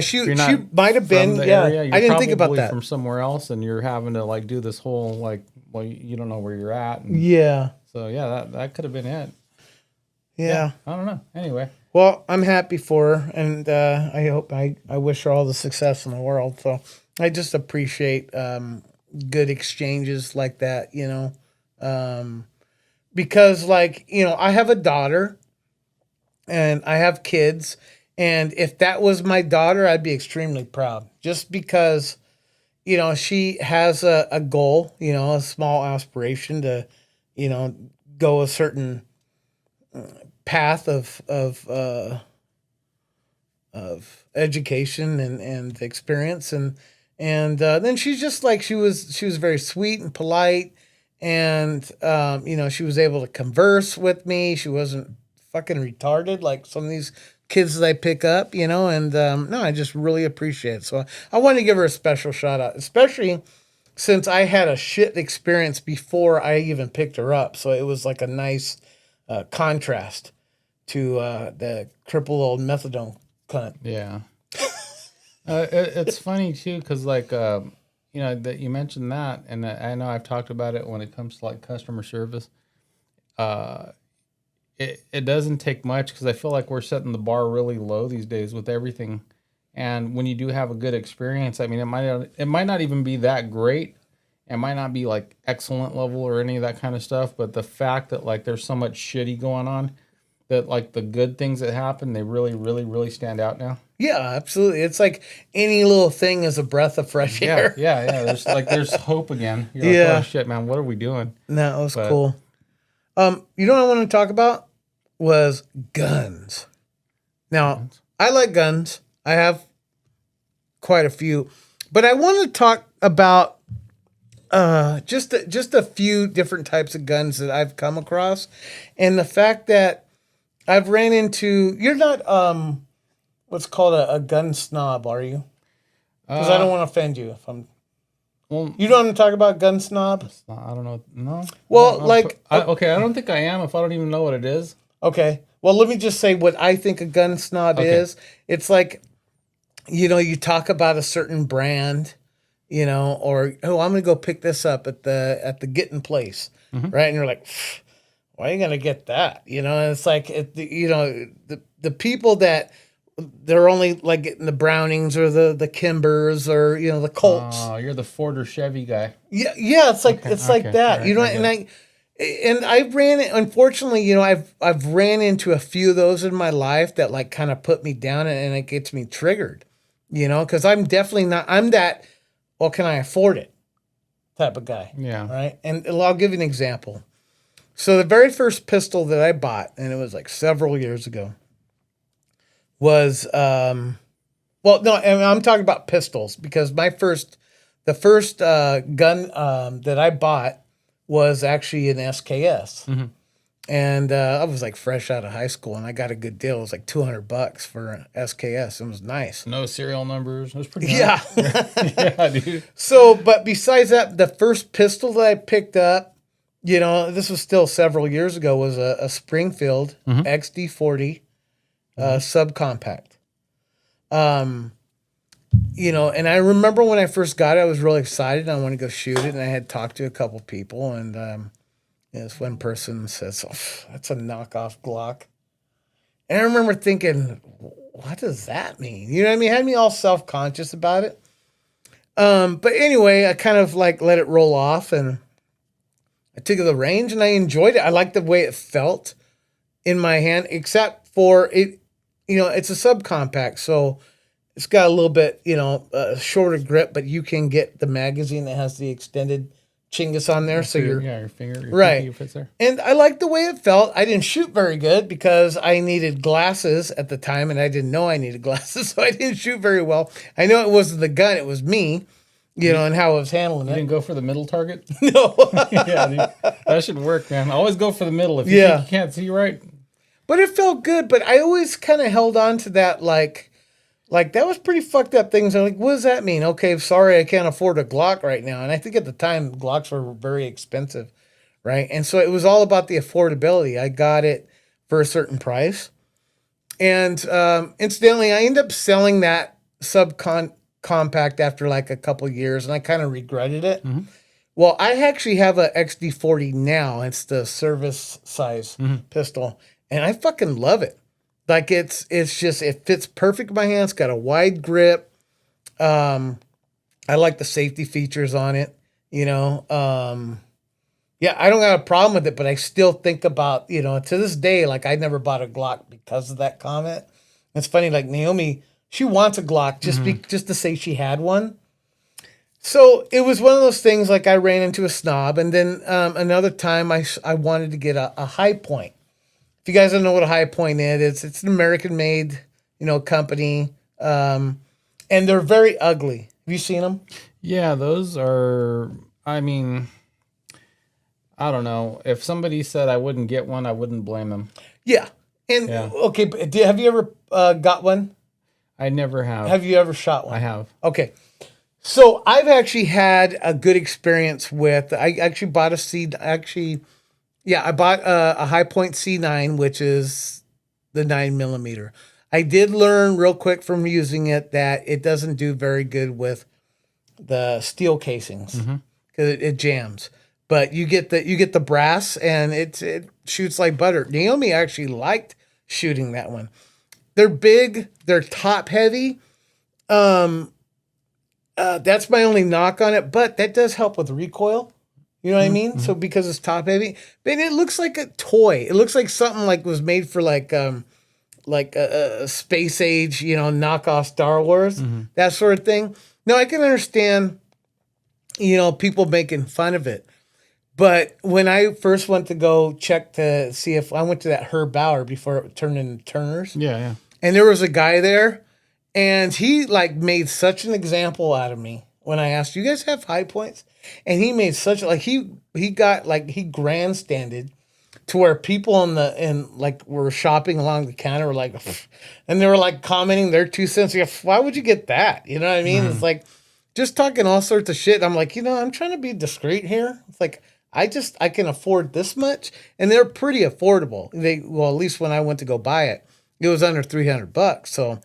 she might have been. Area, I didn't think about that. From somewhere else, and you're having to like do this whole you don't know where you're at. And So that could have been it. Yeah. I don't know. Anyway. Well, I'm happy for her, and I wish her all the success in the world. So I just appreciate good exchanges like that, because I have a daughter, and I have kids, and if that was my daughter, I'd be extremely proud. Just because, she has a goal, a small aspiration to, go a certain path of education and experience, and then she's just like she was very sweet and polite, and she was able to converse with me. She wasn't fucking retarded like some of these kids that I pick up, and no, I just really appreciate it. So I want to give her a special shout out, especially since I had a shit experience before I even picked her up. So it was like a nice contrast to the crippled old methadone cunt. Yeah. It's funny too, because that you mentioned that, and I know I've talked about it when it comes to like customer service. It doesn't take much, because I feel like we're setting the bar really low these days with everything. And when you do have a good experience, it might not even be that great. It might not be like excellent level or any of that kind of stuff, but the fact that like there's so much shitty going on, that like the good things that happen, they really, really, really stand out now. Yeah, absolutely. It's like any little thing is a breath of fresh air. Yeah. There's hope again. You're like, oh shit, man, what are we doing? No, it was cool. What I want to talk about was guns. Now, I like guns. I have quite a few, but I want to talk about just a few different types of guns that I've come across, and the fact that I've ran into. You're not what's called a gun snob, are you? Because I don't want to offend you if I'm. Well, you don't want to talk about gun snob? I don't know. No. Well, I don't think I am if I don't even know what it is. Okay. Well, let me just say what I think a gun snob is. It's like you talk about a certain brand, or oh, I'm gonna go pick this up at the Getting Place, right? And you're like, why are you gonna get that? And it's like the people that they're only like getting the Brownings or the Kimbers or the Colts. Oh, you're the Ford or Chevy guy. Yeah, it's like Okay. that, All right. I get it. and I ran it. Unfortunately, I've ran into a few of those in my life that like kind of put me down, and it gets me triggered, because I'm definitely not. I'm that. Well, can I afford it? Type of guy. Yeah. Right. And I'll give you an example. So the very first pistol that I bought, and it was like several years ago, was well, no, and I'm talking about pistols because the first gun that I bought was actually an SKS, and I was like fresh out of high school, and I got a good deal. It was like $200 for an SKS. It was nice. No serial numbers. It was pretty Yeah. nice. Yeah, dude. So, but besides that, the first pistol that I picked up, this was still several years ago, was a Springfield XD40 subcompact. And I remember when I first got it, I was really excited. And I wanted to go shoot it, and I had talked to a couple people, and this one person says, oh, "That's a knockoff Glock." And I remember thinking, "What does that mean?" You know what I mean? It had me all self-conscious about it. But anyway, I kind of like let it roll off, and I took it to the range, and I enjoyed it. I liked the way it felt in my hand, except for it. It's a subcompact, so it's got a little bit, shorter grip, but you can get the magazine that has the extended chingus on there. So your finger, your right. pinky fits there. And I liked the way it felt. I didn't shoot very good because I needed glasses at the time, and I didn't know I needed glasses, so I didn't shoot very well. I know it wasn't the gun; it was me, and how I was handling You it. didn't go for the middle target? No. Yeah, dude. That should work, man. Always go for the middle. If you think you can't see right. But it felt good. But I always kind of held on to that, like that was pretty fucked up things. I'm like, what does that mean? Okay, sorry, I can't afford a Glock right now. And I think at the time, Glocks were very expensive, right? And so it was all about the affordability. I got it for a certain price. And incidentally, I ended up selling that subcompact after like a couple years, and I kind of regretted it. Well, I actually have a XD40 now. It's the service size pistol, and I fucking love it. Like it's just, it fits perfect in my hand. It's got a wide grip. I like the safety features on it. Yeah, I don't have a problem with it, but I still think about, to this day, like I never bought a Glock because of that comment. It's funny, like Naomi, she wants a Glock just to say she had one. So it was one of those things, like I ran into a snob, and then another time I wanted to get a High Point. If you guys don't know what a High Point is, it's an American-made, company, and they're very ugly. Have you seen them? Yeah, those are. I mean, I don't know. If somebody said I wouldn't get one, I wouldn't blame them. Yeah. And okay, but have you ever got one? I never have. Have you ever shot one? I have. Okay. So I've actually had a good experience with. I actually bought I bought a High Point C9, which is the 9mm. I did learn real quick from using it that it doesn't do very good with the steel casings because it jams. But you get the brass, and it shoots like butter. Naomi actually liked shooting that one. They're big. They're top heavy. That's my only knock on it, but that does help with recoil. You know what I mean? So because it's top heavy, but it looks like a toy. It looks like something like was made for like a space age, knockoff Star Wars, that sort of thing. Now I can understand, people making fun of it. But when I first went to go check to see if I went to that Herb Bauer before it turned into Turner's. Yeah. And there was a guy there, and he like made such an example out of me when I asked, "You guys have High Points?" And he made such like he grandstanded to where people were shopping along the counter were like, and they were like commenting their 2 cents. Like, why would you get that? You know what I mean? It's like just talking all sorts of shit. I'm like, I'm trying to be discreet here. It's like I can afford this much, and they're pretty affordable. At least when I went to go buy it, it was under $300. So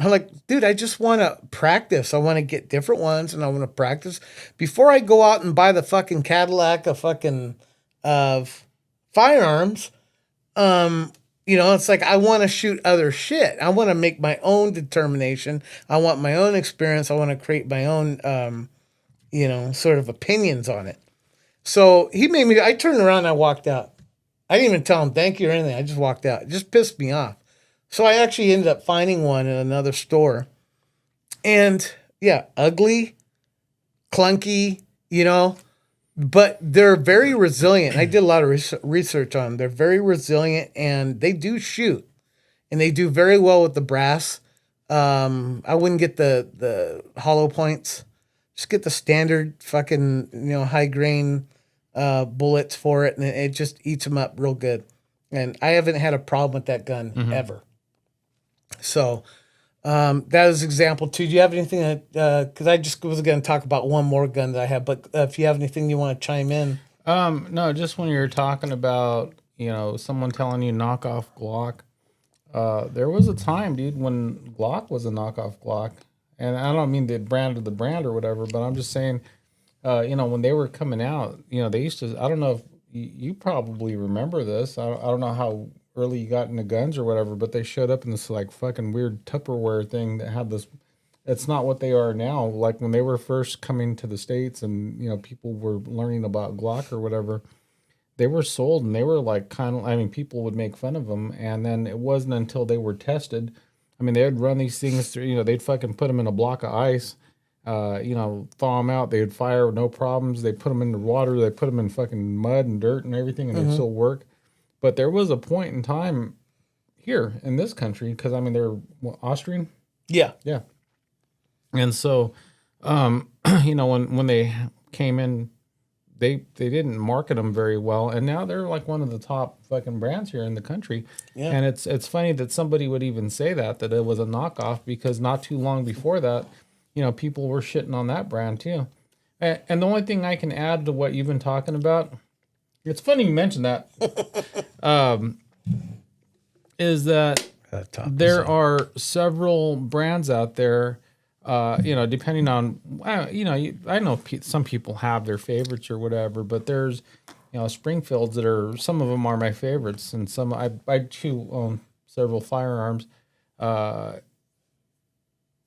I'm like, dude, I just want to practice. I want to get different ones and I want to practice before I go out and buy the fucking Cadillac of fucking of firearms. Um, it's like I want to shoot other shit. I want to make my own determination. I want my own experience. I want to create my own sort of opinions on it. So he made me I turned around and I walked out. I didn't even tell him thank you or anything. I just walked out. It just pissed me off. So I actually ended up finding one in another store. And yeah, ugly, clunky, but they're very resilient. I did a lot of research on them. They're very resilient and they do shoot. And they do very well with the brass. I wouldn't get the hollow points. Just get the standard fucking, high grain bullets for it. And it just eats them up real good. And I haven't had a problem with that gun ever. So that is example two. Do you have anything that, because I just was going to talk about one more gun that I have, but if you have anything you want to chime in. No, just when you're talking about, someone telling you knock off Glock, there was a time, dude, when Glock was a knockoff Glock. And I don't mean the brand of the brand or whatever, but I'm just saying, when they were coming out, they used to, I don't know if you probably remember this. I don't know how early you got into guns or whatever, but they showed up in this like fucking weird Tupperware thing that had this. It's not what they are now. Like when they were first coming to the States and, people were learning about Glock or whatever, they were sold and they were like people would make fun of them. And then it wasn't until they were tested. I mean, they would run these things through, they'd fucking put them in a block of ice, thaw them out. They would fire with no problems. They put them in the water. They put them in fucking mud and dirt and everything, and they still work. But there was a point in time here in this country, because they're Austrian. Yeah. Yeah. And so, when they came in, they didn't market them very well, and now they're like one of the top fucking brands here in the country. Yeah. And it's funny that somebody would even say that it was a knockoff, because not too long before that, people were shitting on that brand too. And the only thing I can add to what you've been talking about, it's funny you mentioned that, is that there are several brands out there. Depending on, I know some people have their favorites or whatever, but there's, Springfields that are, some of them are my favorites, and some, I too own several firearms.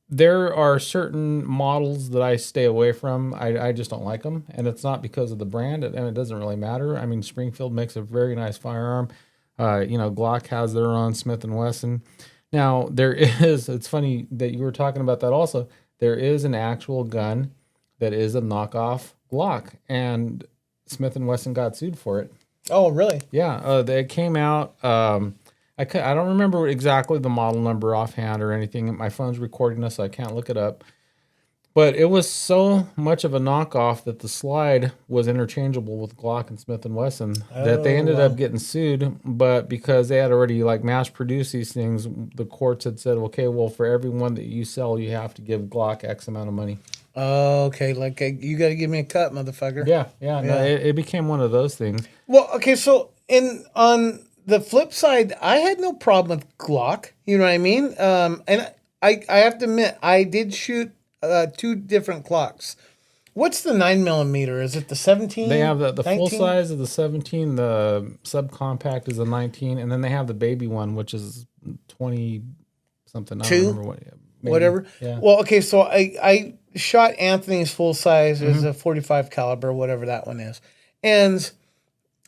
There are certain models that I stay away from. I just don't like them, and it's not because of the brand, and it doesn't really matter. I mean, Springfield makes a very nice firearm. Glock has their own, Smith & Wesson. Now, it's funny that you were talking about that also. There is an actual gun that is a knockoff Glock, and Smith & Wesson got sued for it. Oh, really? Yeah, they came out. I don't remember exactly the model number offhand or anything. My phone's recording this, so I can't look it up. But it was so much of a knockoff that the slide was interchangeable with Glock and Smith & Wesson that they ended up getting sued. But because they had already like mass produced these things, the courts had said, okay, well, for every one that you sell, you have to give Glock X amount of money. Oh, okay. Like you got to give me a cut, motherfucker. Yeah. No, it became one of those things. Well, okay. So on the flip side, I had no problem with Glock. You know what I mean? And I have to admit, I did shoot two different clocks. What's the 9mm? Is it the 17? They have the full size of the 17. The subcompact is a 19, and then they have the baby one, which is 20 something. I don't remember what. Whatever. Yeah. Well, okay. So I shot Anthony's full size. It was a 45 caliber, whatever that one is, and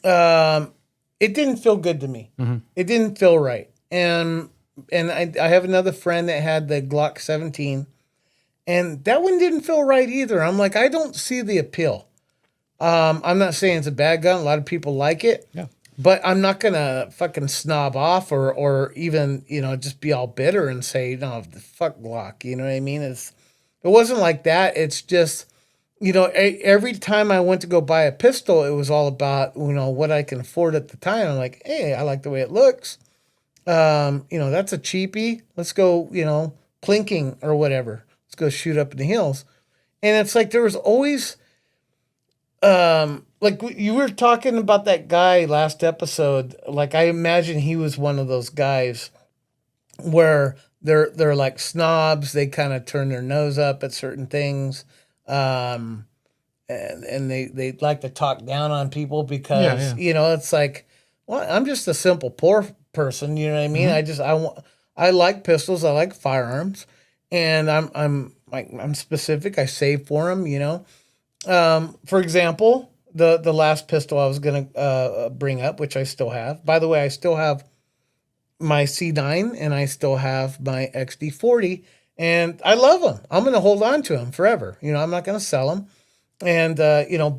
it didn't feel good to me. It didn't feel right, and I have another friend that had the Glock 17. And that one didn't feel right either. I'm like, I don't see the appeal. I'm not saying it's a bad gun. A lot of people like it. Yeah. But I'm not going to fucking snob off or even, just be all bitter and say, no, the fuck Glock. You know what I mean? It wasn't like that. It's just, every time I went to go buy a pistol, it was all about, what I can afford at the time. I'm like, hey, I like the way it looks. That's a cheapie. Let's go, plinking or whatever. Let's go shoot up in the hills. And it's like there was always, like you were talking about that guy last episode. Like I imagine he was one of those guys where they're like snobs. They kind of turn their nose up at certain things, um, and they like to talk down on people because Yeah. it's like, well, I'm just a simple poor person. You know what I mean? Hmm. I like pistols. I like firearms, and I'm specific. I save for them. For example, the last pistol I was gonna bring up, which I still have. By the way, I still have my C9 and I still have my XD40, and I love them. I'm gonna hold on to them forever. I'm not gonna sell them. And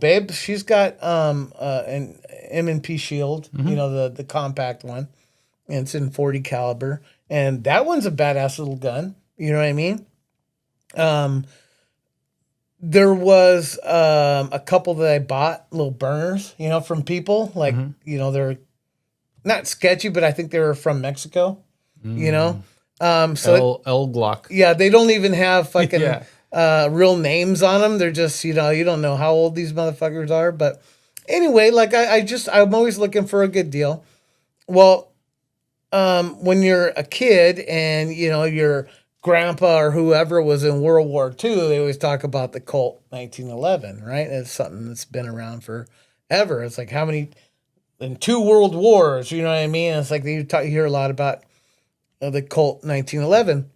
Babe, she's got an M&P Shield, the compact one, and it's in 40 caliber, and that one's a badass little gun. You know what I mean? Um, there was a couple that I bought, little burners, from people like they're not sketchy, but I think they were from Mexico. You know, L Glock. yeah, they don't even have fucking Yeah. real names on them. They're just you don't know how old these motherfuckers are. But anyway, like I'm always looking for a good deal. Well, when you're a kid and your grandpa or whoever was in World War II, they always talk about the Colt 1911, right? It's something that's been around forever. It's like how many in two world wars, you know what I mean? It's like you hear a lot about the Colt 1911.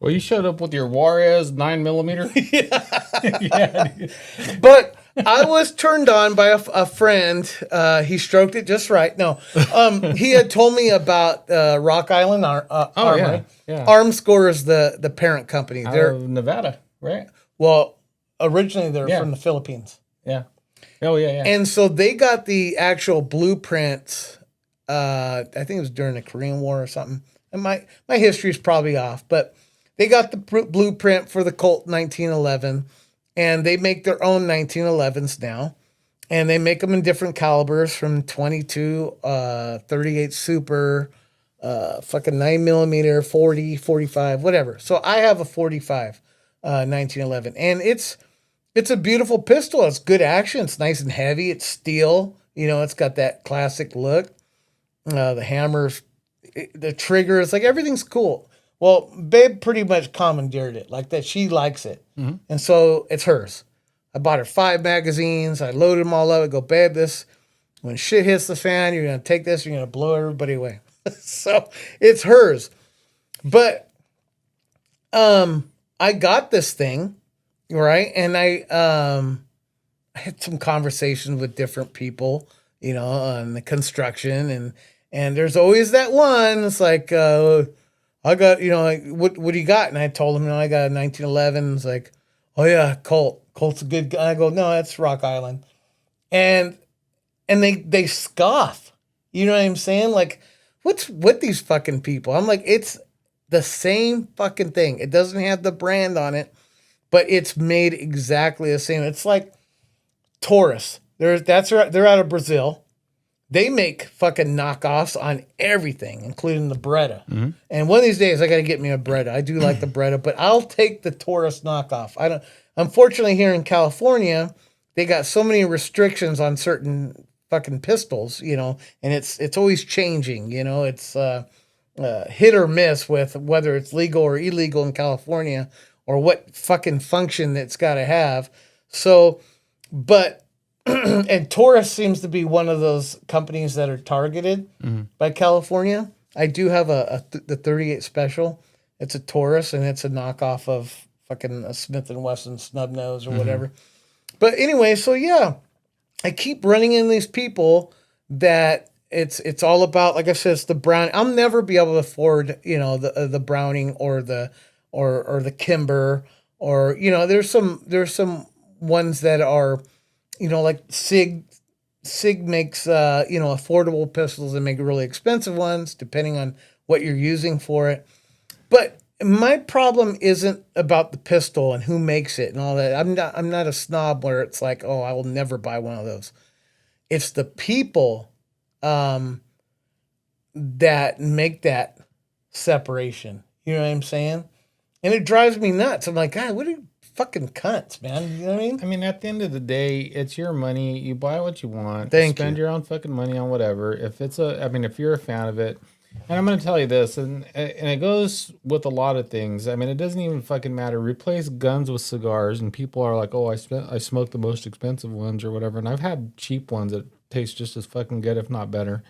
Well, you showed up with your Juarez 9mm. Yeah. Dude. But I was turned on by a friend. He stroked it just right. No, he had told me about Rock Island Oh Armory. yeah. Armscore is the parent company. Out They're of Nevada, right? well, originally they're Yeah. from the Philippines, Yeah. Oh yeah. and so they got the actual blueprints. I think it was during the Korean War or something. And my history is probably off, but they got the blueprint for the Colt 1911, and they make their own 1911s now, and they make them in different calibers from 22, 38 Super, fucking 9mm, 40, 45, whatever. So I have a 45 1911, and it's a beautiful pistol. It's good action. It's nice and heavy. It's steel. It's got that classic look. The hammers, the triggers, like everything's cool. Well, Babe pretty much commandeered it like that. She likes it. And so it's hers. I bought her 5 magazines. I loaded them all up. I go, Babe, when shit hits the fan, you're going to take this, you're going to blow everybody away. So it's hers. But I got this thing, right? And I had some conversations with different people, on the construction, and there's always that one. It's like, I got, like, what do you got? And I told him, I got a 1911. It's like, oh yeah, Colt's a good guy. I go, no, that's Rock Island, and they scoff. You know what I'm saying? Like, what's with these fucking people? I'm like, it's the same fucking thing. It doesn't have the brand on it, but it's made exactly the same. It's like Taurus. They're out of Brazil. They make fucking knockoffs on everything, including the Beretta. And one of these days, I got to get me a Beretta. I do like the Beretta, but I'll take the Taurus knockoff. I don't. Unfortunately, here in California, they got so many restrictions on certain fucking pistols, and it's always changing. It's hit or miss with whether it's legal or illegal in California or what fucking function it's got to have. So, but and Taurus seems to be one of those companies that are targeted by California. I do have the 38 Special. It's a Taurus, and it's a knockoff of fucking a Smith & Wesson snub nose or whatever. But anyway, so yeah, I keep running into these people that it's all about, like I said, it's the Brown. I'll never be able to afford, the Browning or the Kimber, or there's some ones that are, like Sig makes affordable pistols and make really expensive ones depending on what you're using for it. But my problem isn't about the pistol and who makes it and all that. I'm not a snob where it's like, oh, I will never buy one of those. It's the people that make that separation. You know what I'm saying? And it drives me nuts. I'm like, God, what are you fucking cunts, man? You know what I mean? I mean, at the end of the day, it's your money. You buy what you want. Thank Spend you. your own fucking money on whatever. If you're a fan of it, And I'm going to tell you this, and it goes with a lot of things. I mean, it doesn't even fucking matter. Replace guns with cigars, and people are like, "Oh, I smoked the most expensive ones or whatever." And I've had cheap ones that taste just as fucking good, if not better.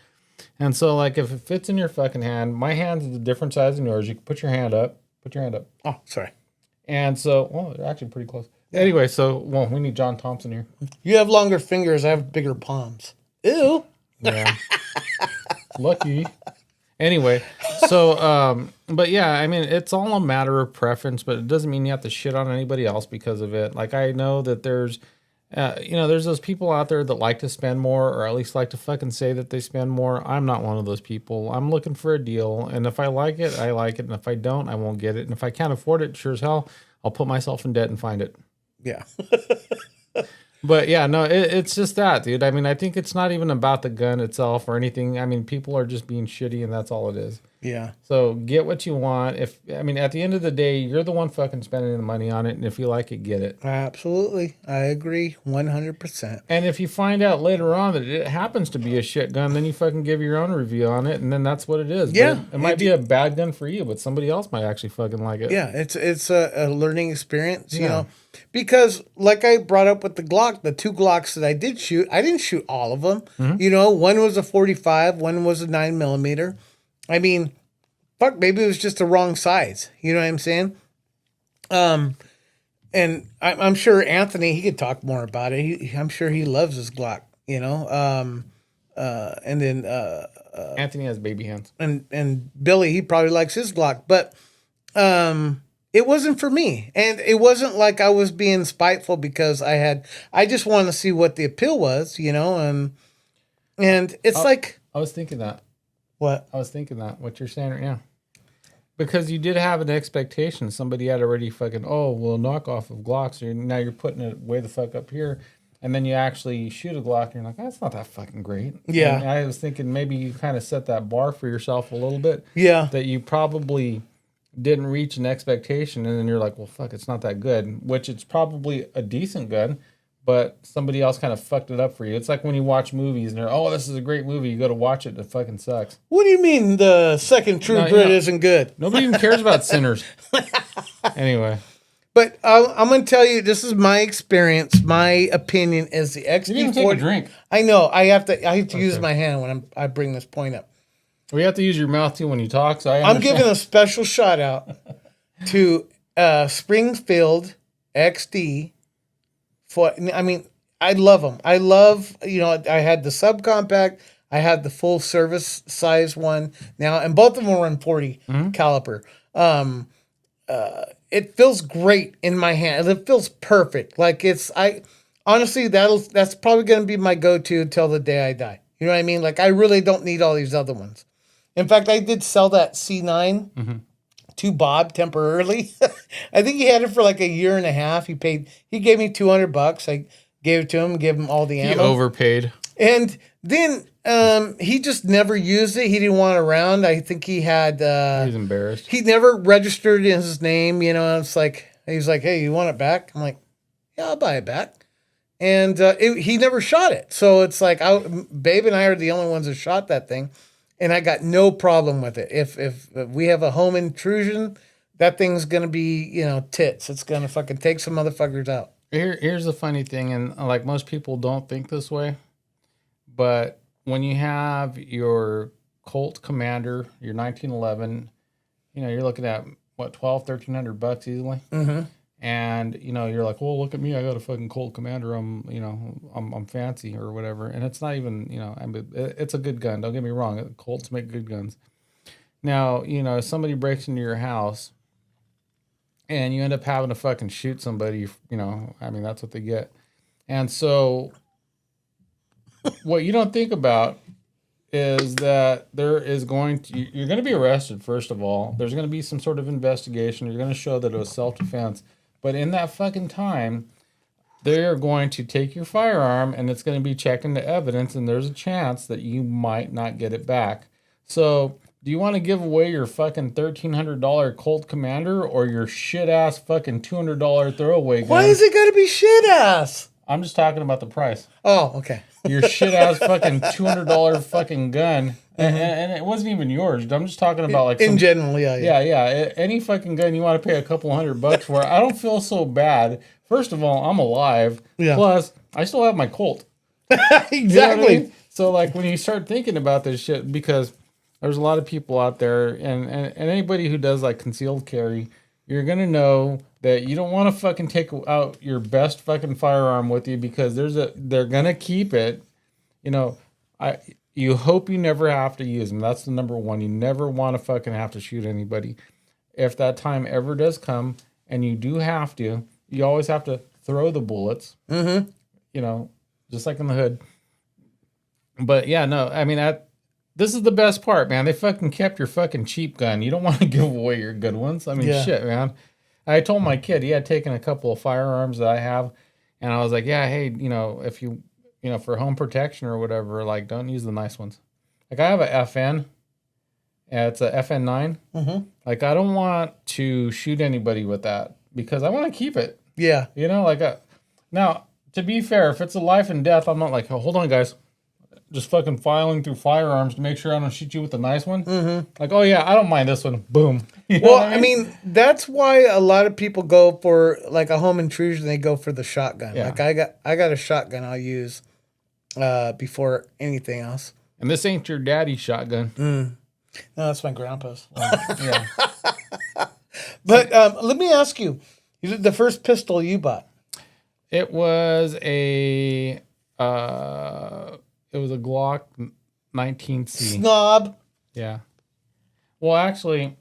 And so, like, if it fits in your fucking hand, my hand's a different size than yours. You can put your hand up. Put your hand up. Oh, sorry. And so, well, they're actually pretty close. Yeah. Anyway, so, well, we need John Thompson here. You have longer fingers. I have bigger palms. Ew. Yeah. Lucky. Anyway, so, but yeah, I mean, it's all a matter of preference, but it doesn't mean you have to shit on anybody else because of it. Like, I know that there's, there's those people out there that like to spend more, or at least like to fucking say that they spend more. I'm not one of those people. I'm looking for a deal, and if I like it, I like it, and if I don't, I won't get it. And if I can't afford it, sure as hell, I'll put myself in debt and find it. Yeah. But yeah, no, it's just that, dude. I mean, I think it's not even about the gun itself or anything. I mean, people are just being shitty, and that's all it is. Yeah. So get what you want. I mean, at the end of the day, you're the one fucking spending the money on it, and if you like it, get it. Absolutely. I agree 100%. And if you find out later on that it happens to be a shit gun, then you fucking give your own review on it, and then that's what it is. Yeah. But it might be a bad gun for you, but somebody else might actually fucking like it. Yeah, it's a learning experience, you know. Because, like I brought up with the Glock, the 2 Glocks that I did shoot, I didn't shoot all of them. Mm-hmm. You know, one was a 45, one was a 9mm. I mean, fuck, maybe it was just the wrong size. You know what I'm saying? And I'm sure Anthony, he could talk more about it. I'm sure he loves his Glock, you know. And then Anthony has baby hands. And Billy, he probably likes his Glock, but it wasn't for me. And it wasn't like I was being spiteful because I just wanted to see what the appeal was, you know, and it's like. I was thinking that. What? I was thinking that, what you're saying right now. Because you did have an expectation. Somebody had already fucking, knockoff of Glocks. Now you're putting it way the fuck up here. And then you actually shoot a Glock and you're like, that's not that fucking great. Yeah. And I was thinking maybe you kind of set that bar for yourself a little bit. Yeah. That you probably didn't reach an expectation. And then you're like, well, fuck, it's not that good. Which it's probably a decent gun. But somebody else kind of fucked it up for you. It's like when you watch movies and they're, this is a great movie. You go to watch it and it fucking sucks. What do you mean the second True Grit isn't good? Nobody even cares about Sinners. Anyway. But I'm going to tell you, this is my experience. My opinion is the XP40. You didn't take a drink. I know. I have to use my hand when I bring this point up. We have to use your mouth too when you talk. So I'm giving a special shout out to Springfield XD. I love them. I love, I had the subcompact. I had the full service size one now, and both of them were in 40 caliber. It feels great in my hand. It feels perfect. Like honestly, that's probably going to be my go-to until the day I die. You know what I mean? Like I really don't need all these other ones. In fact, I did sell that C9 to Bob temporarily. I think he had it for like a year and a half. He gave me $200. I gave it to him, gave him all the ammo. He overpaid. And then he just never used it. He didn't want it around. I think he had. He's embarrassed. He never registered in his name. You know, it's like he's like, "Hey, you want it back?" I'm like, "Yeah, I'll buy it back." And he never shot it. So it's like, Babe and I are the only ones that shot that thing. And I got no problem with it. If we have a home intrusion, that thing's going to be, tits. It's going to fucking take some motherfuckers out. Here's the funny thing, and like most people don't think this way, but when you have your Colt Commander, your 1911, you're looking at, what, $1,200-$1,300 easily? Mm-hmm. And, you're like, well, look at me. I got a fucking Colt Commander. I'm fancy or whatever. And it's not even, it's a good gun. Don't get me wrong. Colts make good guns. Now, if somebody breaks into your house and you end up having to fucking shoot somebody, that's what they get. And so what you don't think about is that you're going to be arrested, first of all. There's going to be some sort of investigation. You're going to show that it was self-defense. But in that fucking time, they're going to take your firearm and it's going to be checked into evidence, and there's a chance that you might not get it back. So do you want to give away your fucking $1,300 Colt Commander or your shit-ass fucking $200 throwaway gun? Why is it got to be shit-ass? I'm just talking about the price. Oh, okay. Your shit-ass fucking $200 fucking gun and it wasn't even yours. I'm just talking about like In general, yeah. yeah. Any fucking gun you want to pay a couple $100 for, I don't feel so bad. First of all, I'm alive. Yeah. Plus, I still have my Colt. Exactly. You know what I mean? So like when you start thinking about this shit, because there's a lot of people out there, and anybody who does like concealed carry, you're gonna know that you don't want to fucking take out your best fucking firearm with you because they're gonna keep it. You know, you hope you never have to use them. That's the number one. You never want to fucking have to shoot anybody. If that time ever does come, and you do have to, you always have to throw the bullets. Mm-hmm. You know, just like in the hood. But yeah, no, I mean this is the best part, man. They fucking kept your fucking cheap gun. You don't want to give away your good ones. I mean, shit, man. I told my kid he had taken a couple of firearms that I have, and I was like, yeah, hey, if you for home protection or whatever, like don't use the nice ones. Like I have a FN. It's a FN9. Mm-hmm. Like I don't want to shoot anybody with that because I want to keep it. Yeah. Now, to be fair, if it's a life and death, I'm not like, oh, hold on, guys. Just fucking filing through firearms to make sure I don't shoot you with the nice one. Mm-hmm. Like, oh yeah, I don't mind this one. Boom. You know well, I mean, that's why a lot of people go for like a home intrusion. They go for the shotgun. Yeah. Like I got a shotgun I'll use before anything else. And this ain't your daddy's shotgun. No, that's my grandpa's. Yeah. But let me ask you, the first pistol you bought? It was a Glock 19C. Snob. Yeah. Well, actually,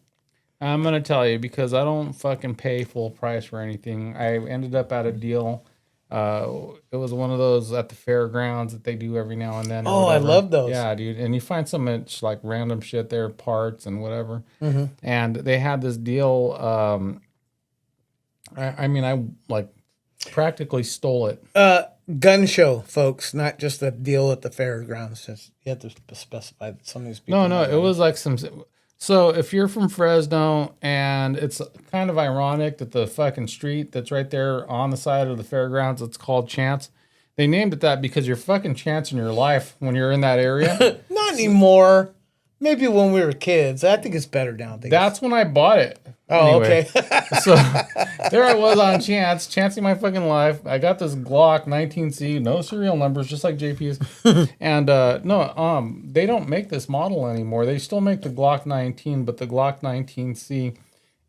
I'm going to tell you because I don't fucking pay full price for anything. I ended up at a deal. It was one of those at the fairgrounds that they do every now and then. Oh, I love those. Yeah, dude. And you find some it's like random shit there, parts and whatever. Mm-hmm. And they had this deal. I like practically stole it. Gun show, folks, not just a deal at the fairgrounds. Just, you have to specify that some of these people. No, it was like some. So if you're from Fresno, and it's kind of ironic that the fucking street that's right there on the side of the fairgrounds, it's called Chance. They named it that because you're fucking chancing your life when you're in that area. Not anymore. Maybe when we were kids. I think it's better nowadays. That's when I bought it. Oh, anyway. okay. So there I was on chancing my fucking life. I got this Glock 19C, no serial numbers, just like JP's. And they don't make this model anymore. They still make the Glock 19, but the Glock 19C,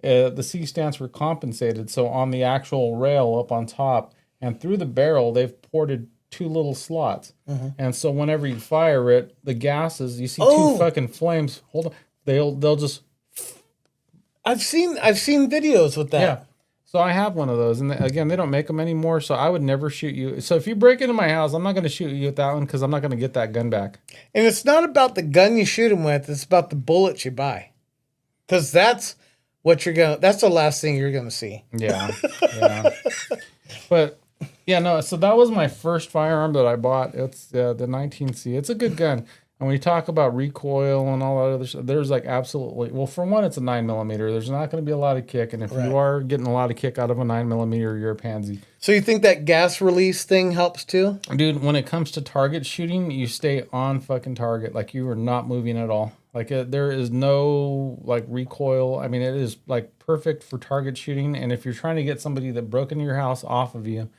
the C stands for compensated. So on the actual rail up on top and through the barrel, they've ported two little slots. Mm-hmm. And so whenever you fire it, the gases, you see two fucking flames. Hold on. They'll just... I've seen videos with that. Yeah. So I have one of those. And again, they don't make them anymore. So I would never shoot you. So if you break into my house, I'm not going to shoot you with that one because I'm not going to get that gun back. And it's not about the gun you shoot him with. It's about the bullets you buy. Because that's that's the last thing you're going to see. Yeah. Yeah. But yeah, no. So that was my first firearm that I bought. It's the 19C. It's a good gun. And when you talk about recoil and all that other stuff, there's like absolutely, well, for one, it's a 9mm. There's not going to be a lot of kick. And if you are getting a lot of kick out of a 9mm, you're a pansy. So you think that gas release thing helps too? Dude, when it comes to target shooting, you stay on fucking target. Like you are not moving at all. Like there is no like recoil. I mean, it is like perfect for target shooting. And if you're trying to get somebody that broke into your house off of you,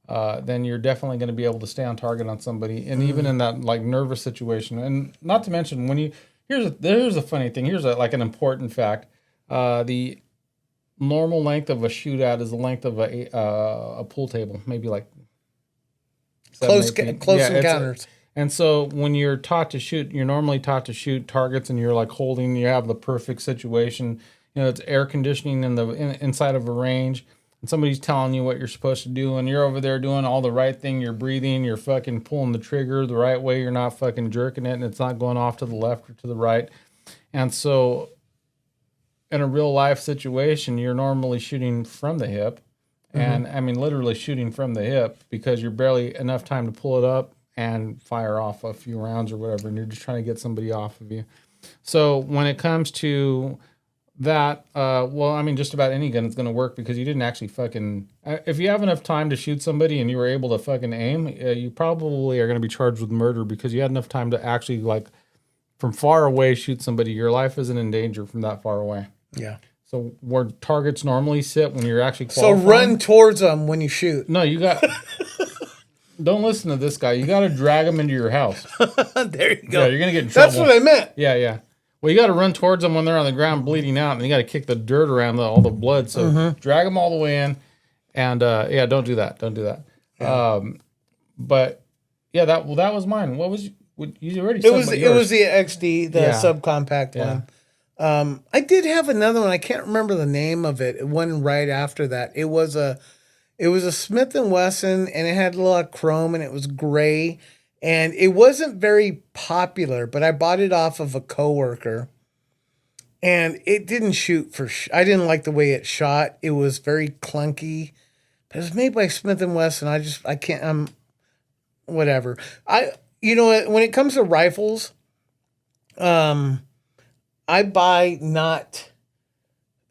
then you're definitely going to be able to stay on target on somebody. And even in that like nervous situation, and not to mention when there's a funny thing. Here's like an important fact. The normal length of a shootout is the length of a pool table, maybe like close encounters. And so when you're taught to shoot, you're normally taught to shoot targets, and you're like holding. You have the perfect situation. It's air conditioning inside of a range. And somebody's telling you what you're supposed to do, and you're over there doing all the right thing. You're breathing, you're fucking pulling the trigger the right way. You're not fucking jerking it, and it's not going off to the left or to the right. And so in a real life situation, you're normally shooting from the hip. Mm-hmm. And I mean, literally shooting from the hip because you're barely enough time to pull it up and fire off a few rounds or whatever. And you're just trying to get somebody off of you. So when it comes to that, just about any gun is going to work because you didn't actually fucking... if you have enough time to shoot somebody and you were able to fucking aim, you probably are going to be charged with murder because you had enough time to actually, like, from far away shoot somebody, your life isn't in danger from that far away. Yeah. So where targets normally sit when you're actually So qualifying. run towards them when you shoot. No, you got. Don't listen to this guy. You got to drag them into your house. There you go. Yeah, you're gonna get in trouble. That's what I meant. Yeah. Well, you got to run towards them when they're on the ground bleeding out, and you got to kick the dirt around all the blood. So drag them all the way in, and don't do that. Don't do that. Yeah. But yeah, that was mine. What was you already? It was the XD, the subcompact one. I did have another one. I can't remember the name of it. One right after that. It was a Smith and Wesson, and it had a lot of chrome, and it was gray, and it wasn't very popular. But I bought it off of a coworker, and it didn't shoot for. I didn't like the way it shot. It was very clunky. But it was made by Smith and Wesson. I can't. Whatever. When it comes to rifles, I buy not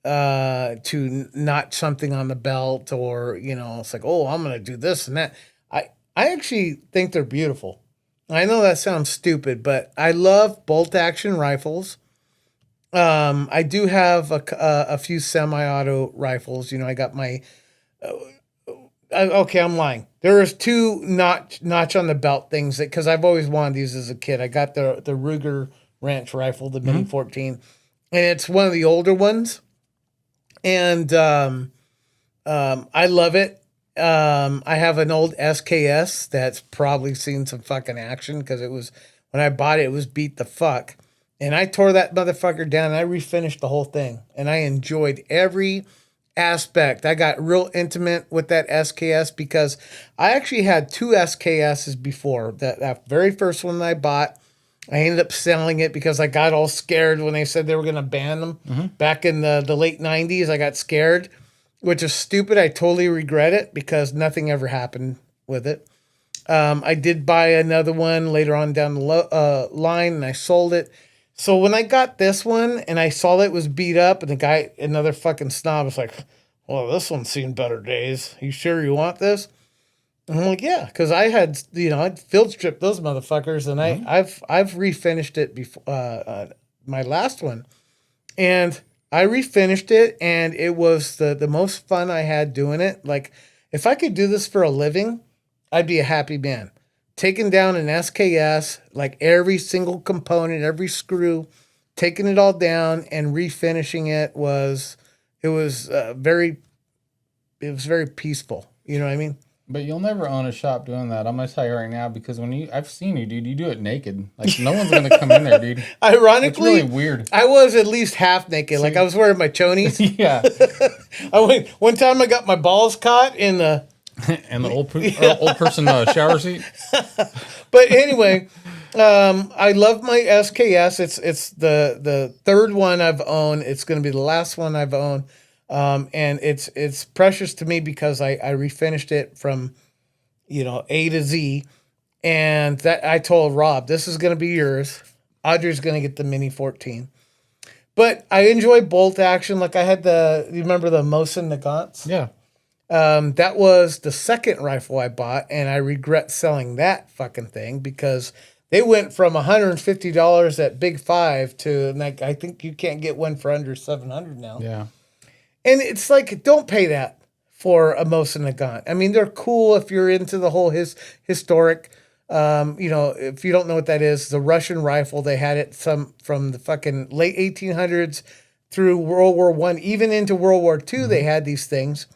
to notch something on the belt, or it's like, oh, I'm gonna do this and that. I actually think they're beautiful. I know that sounds stupid, but I love bolt action rifles. I do have a few semi-auto rifles. I got my. Okay, I'm lying. There is two notch on the belt things because I've always wanted these as a kid. I got the Ruger Ranch rifle, the Mini 14, and it's one of the older ones, and I love it. I have an old SKS that's probably seen some fucking action because it was when I bought it, it was beat the fuck, and I tore that motherfucker down and I refinished the whole thing, and I enjoyed every aspect. I got real intimate with that SKS because I actually had two SKSs before. That very first one that I bought, I ended up selling it because I got all scared when they said they were going to ban them back in the late 90s. I got scared, which is stupid. I totally regret it because nothing ever happened with it. I did buy another one later on down the line, and I sold it. So when I got this one and I saw that it was beat up, and the guy, another fucking snob, was like, well, this one's seen better days. You sure you want this? And I'm like, yeah, because I had, I'd field stripped those motherfuckers, and I've refinished it before my last one, and I refinished it, and it was the most fun I had doing it. Like, if I could do this for a living, I'd be a happy man. Taking down an SKS, like every single component, every screw, taking it all down and refinishing it was very peaceful. You know what I mean? But you'll never own a shop doing that. I'm gonna tell you right now because I've seen you, dude. You do it naked. Like no one's gonna come in there, dude. Ironically, it's really weird. I was at least half naked. See? Like I was wearing my chonies. Yeah. One time I got my balls caught in the. And the old person shower seat. But anyway, I love my SKS. It's the third one I've owned. It's going to be the last one I've owned, and it's precious to me because I refinished it from A to Z, and that I told Rob this is going to be yours. Audrey's going to get the Mini 14. But I enjoy bolt action. Like I had you remember the Mosin Nagants? Yeah. That was the second rifle I bought, and I regret selling that fucking thing because they went from $150 at Big Five to like I think you can't get one for under $700 now. Yeah, and it's like don't pay that for a Mosin Nagant. I mean, they're cool if you're into the whole historic. If you don't know what that is, the Russian rifle. They had it from the fucking late 1800s through World War I, even into World War II. They had these things.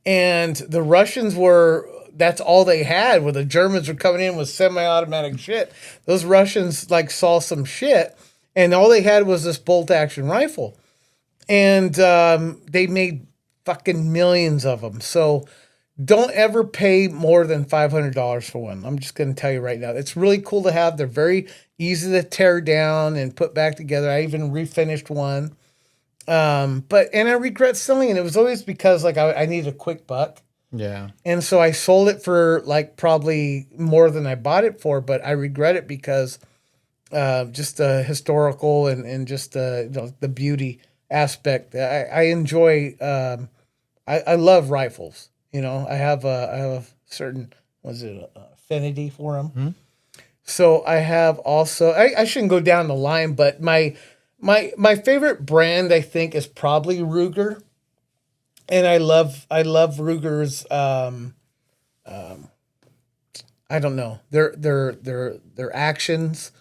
And the Russians that's all they had when the Germans were coming in with semi-automatic shit. Those Russians saw some shit and all they had was this bolt action rifle. And they made fucking millions of them. So don't ever pay more than $500 for one. I'm just going to tell you right now. It's really cool to have. They're very easy to tear down and put back together. I even refinished one. And I regret selling it. It was always because I needed a quick buck. Yeah. And so I sold it for probably more than I bought it for, but I regret it because just the historical and just the beauty aspect. I enjoy I love rifles. I have a certain affinity for them. So I have also. I shouldn't go down the line, but my favorite brand I think is probably Ruger, and I love Ruger's. I don't know their actions.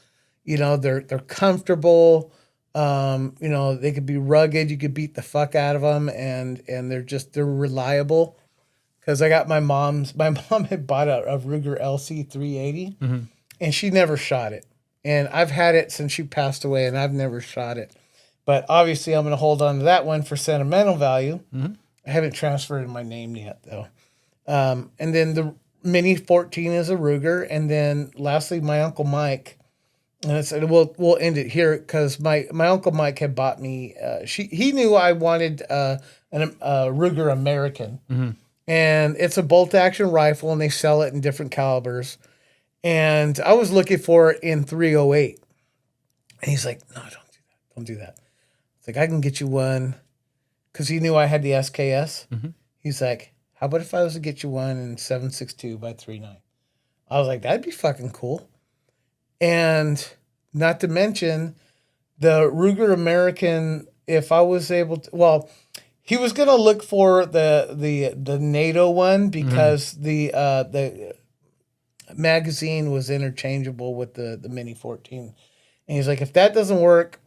They're comfortable. They could be rugged. You could beat the fuck out of them, and they're reliable. Because I got my mom had bought a Ruger LC 380, and she never shot it. And I've had it since she passed away, and I've never shot it. But obviously, I'm going to hold on to that one for sentimental value. I haven't transferred in my name yet, though. And then the Mini 14 is a Ruger, and then lastly, my Uncle Mike. And I said we'll end it here because my Uncle Mike had bought me. He knew I wanted a Ruger American, and it's a bolt action rifle, and they sell it in different calibers. And I was looking for it in 308, and he's like, "No, don't do that. Don't do that." It's like I can get you one because he knew I had the SKS. He's like, "How about if I was to get you one in 7.62 by 3.9?" I was like, "That'd be fucking cool." And not to mention the Ruger American, if I was able to, well, he was gonna look for the NATO one because the magazine was interchangeable with the Mini 14, and he's like, if that doesn't work,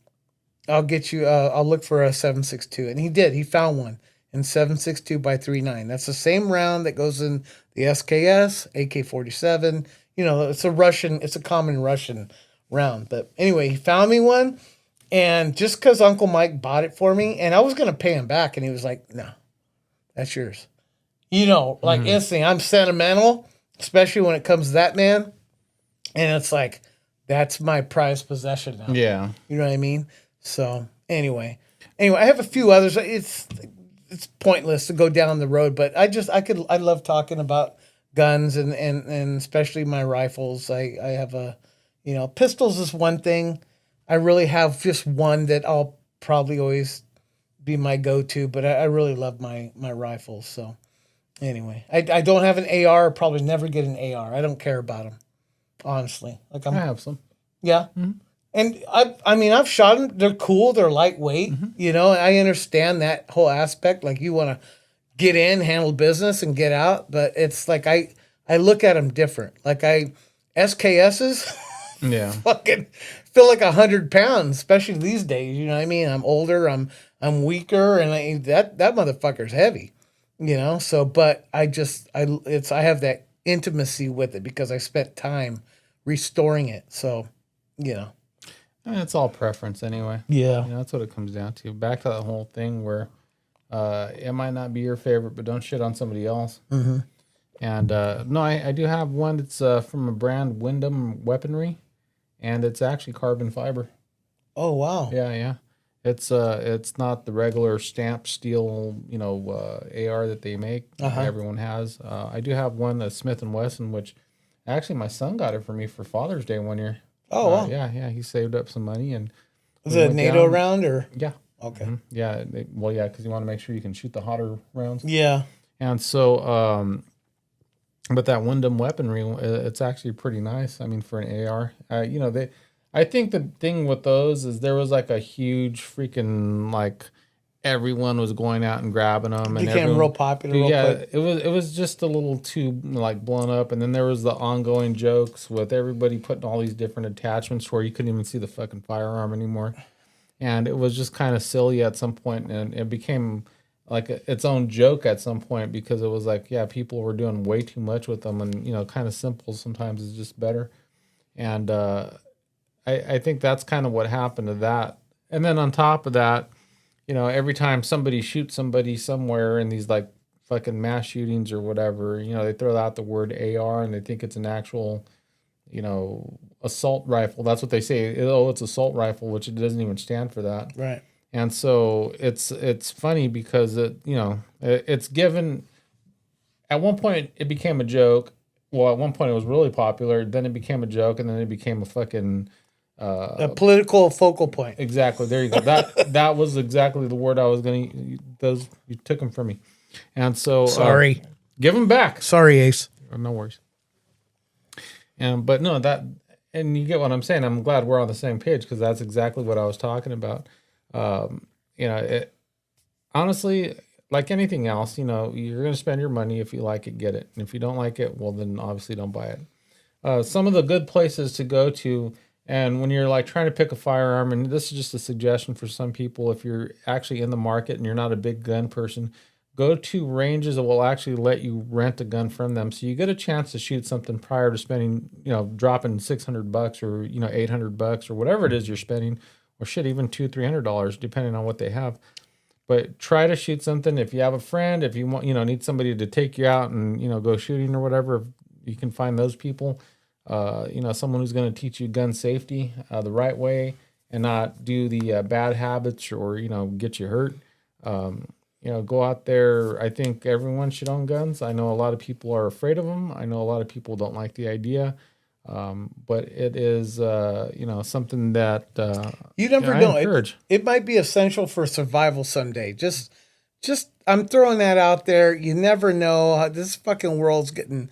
I'll get you. I'll look for a 7.62, and he did. He found one in 7.62 by 3.9. That's the same round that goes in the SKS, AK-47. It's a common Russian round. But anyway, he found me one, and just because Uncle Mike bought it for me, and I was gonna pay him back, and he was like, "No, that's yours." Instantly, I'm sentimental, especially when it comes to that man, and it's like that's my prized possession now. Yeah. You know what I mean? So anyway, I have a few others. It's pointless to go down the road, but I love talking about guns and especially my rifles. I have pistols is one thing. I really have just one that I'll probably always be my go-to, but I really love my rifles. So anyway, I don't have an AR. I'll probably never get an AR. I don't care about them, honestly. I have some. Yeah. And I've shot them. They're cool. They're lightweight. I understand that whole aspect. Like you want to get in, handle business, and get out. But it's like I look at them different. Like SKSs, Yeah. fucking feel like 100 pounds, especially these days. You know what I mean? I'm older. I'm weaker, and that motherfucker's heavy. So, but I have that intimacy with it because I spent time restoring it. So, It's all preference anyway. Yeah. That's what it comes down to. Back to that whole thing where it might not be your favorite, but don't shit on somebody else. And no, I do have one that's from a brand, Wyndham Weaponry, and it's actually carbon fiber. Oh wow. Yeah. It's not the regular stamped steel, AR that they make. Everyone has. I do have one, a Smith & Wesson, which actually my son got it for me for Father's Day one year. Oh wow. Yeah. He saved up some money and. Was it a NATO round or? Yeah. Okay. Yeah. Because you want to make sure you can shoot the hotter rounds. Yeah. And so, but that Wyndham Weaponry, it's actually pretty nice. I mean, for an AR, I think the thing with those is there was like a huge freaking everyone was going out and grabbing them, and became real popular. Quick. It was just a little too blown up, and then there was the ongoing jokes with everybody putting all these different attachments where you couldn't even see the fucking firearm anymore, and it was just kind of silly at some point, and it became its own joke at some point because it was people were doing way too much with them, and kind of simple sometimes is just better, and I think that's kind of what happened to that, and then on top of that. Every time somebody shoots somebody somewhere in these fucking mass shootings or whatever, they throw out the word AR and they think it's an actual, assault rifle. That's what they say. Oh, it's assault rifle, which it doesn't even stand for that. Right. And so it's funny because it's given. At one point, it became a joke. Well, at one point, it was really popular. Then it became a joke, and then it became a fucking. A political focal point. Exactly. There you go. That was exactly the word I was going to. You took them from me, and so sorry. Give them back. Sorry, Ace. No worries. But no, and you get what I'm saying. I'm glad we're on the same page because that's exactly what I was talking about. It honestly, like anything else, you're going to spend your money. If you like it, get it. And if you don't like it, well, then obviously don't buy it. Some of the good places to go to, and when you're like trying to pick a firearm, and this is just a suggestion for some people, if you're actually in the market and you're not a big gun person, go to ranges that will actually let you rent a gun from them. So you get a chance to shoot something prior to spending, dropping $600 or, $800 or whatever it is you're spending, or shit, even $200-$300, depending on what they have. But try to shoot something. If you have a friend, if you want, need somebody to take you out and, go shooting or whatever, you can find those people. Someone who's going to teach you gun safety the right way and not do the bad habits or, get you hurt. Go out there. I think everyone should own guns. I know a lot of people are afraid of them. I know a lot of people don't like the idea. But it is, something that you never know. It might be essential for survival someday. Just, I'm throwing that out there. You never know. This fucking world's getting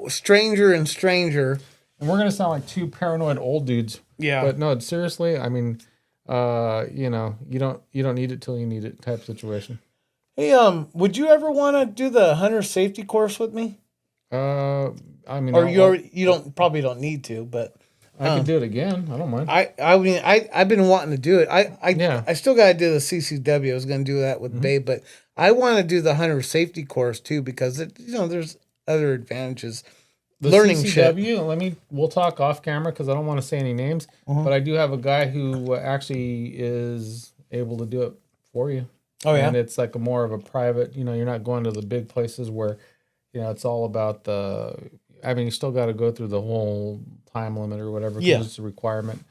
stranger and stranger. And we're gonna sound like two paranoid old dudes. Yeah. But no, seriously, I mean, you don't need it till you need it type situation. Hey, would you ever want to do the hunter safety course with me? I mean, or you probably don't need to, but I can do it again. I don't mind. I've been wanting to do it. I still got to do the CCW. I was going to do that with Babe, but I want to do the hunter safety course too because there's other advantages. The learning CCW. shit. We'll talk off camera because I don't want to say any names, but I do have a guy who actually is able to do it for you. Oh yeah, and it's like more of a private. You're not going to the big places where, it's all about the. I mean, you still got to go through the whole time limit or whatever because it's a requirement.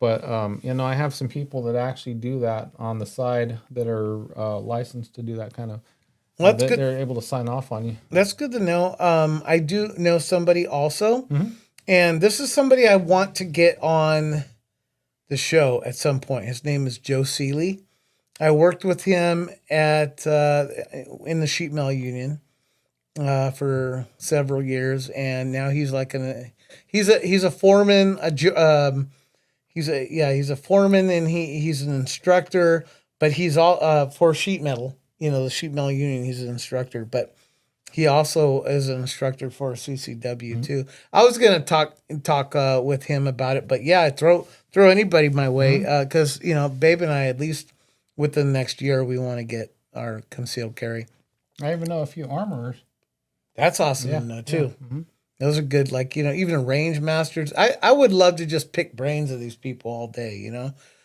But I have some people that actually do that on the side that are licensed to do that kind of. Well, that's good. They're able to sign off on you. That's good to know. I do know somebody also, and this is somebody I want to get on the show at some point. His name is Joe Seeley. I worked with him at in the sheet metal union for several years, and now he's like he's a foreman. He's a foreman, and he's an instructor, but he's all for sheet metal. The sheet metal union. He's an instructor, but he also is an instructor for CCW too. I was gonna talk with him about it, but yeah, throw anybody my way because Babe and I, at least within the next year, we want to get our concealed carry. I even know a few armorers. That's awesome to know too. Yeah. Those are good. Like, even range masters. I would love to just pick brains of these people all day,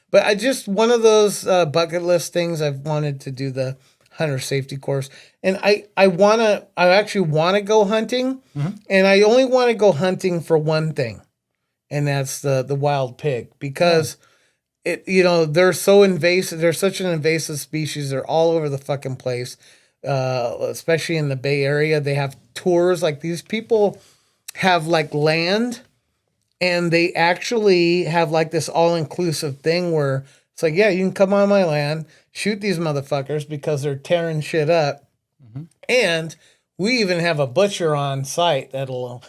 But I just, one of those bucket list things, I've wanted to do the hunter safety course. And I actually want to go hunting. And I only want to go hunting for one thing. And that's the wild pig. Because they're so invasive. They're such an invasive species. They're all over the fucking place. Especially in the Bay Area. They have tours. Like, these people have like land, and they actually have like this all-inclusive thing where it's like, yeah, you can come on my land, shoot these motherfuckers because they're tearing shit up. And we even have a butcher on site that'll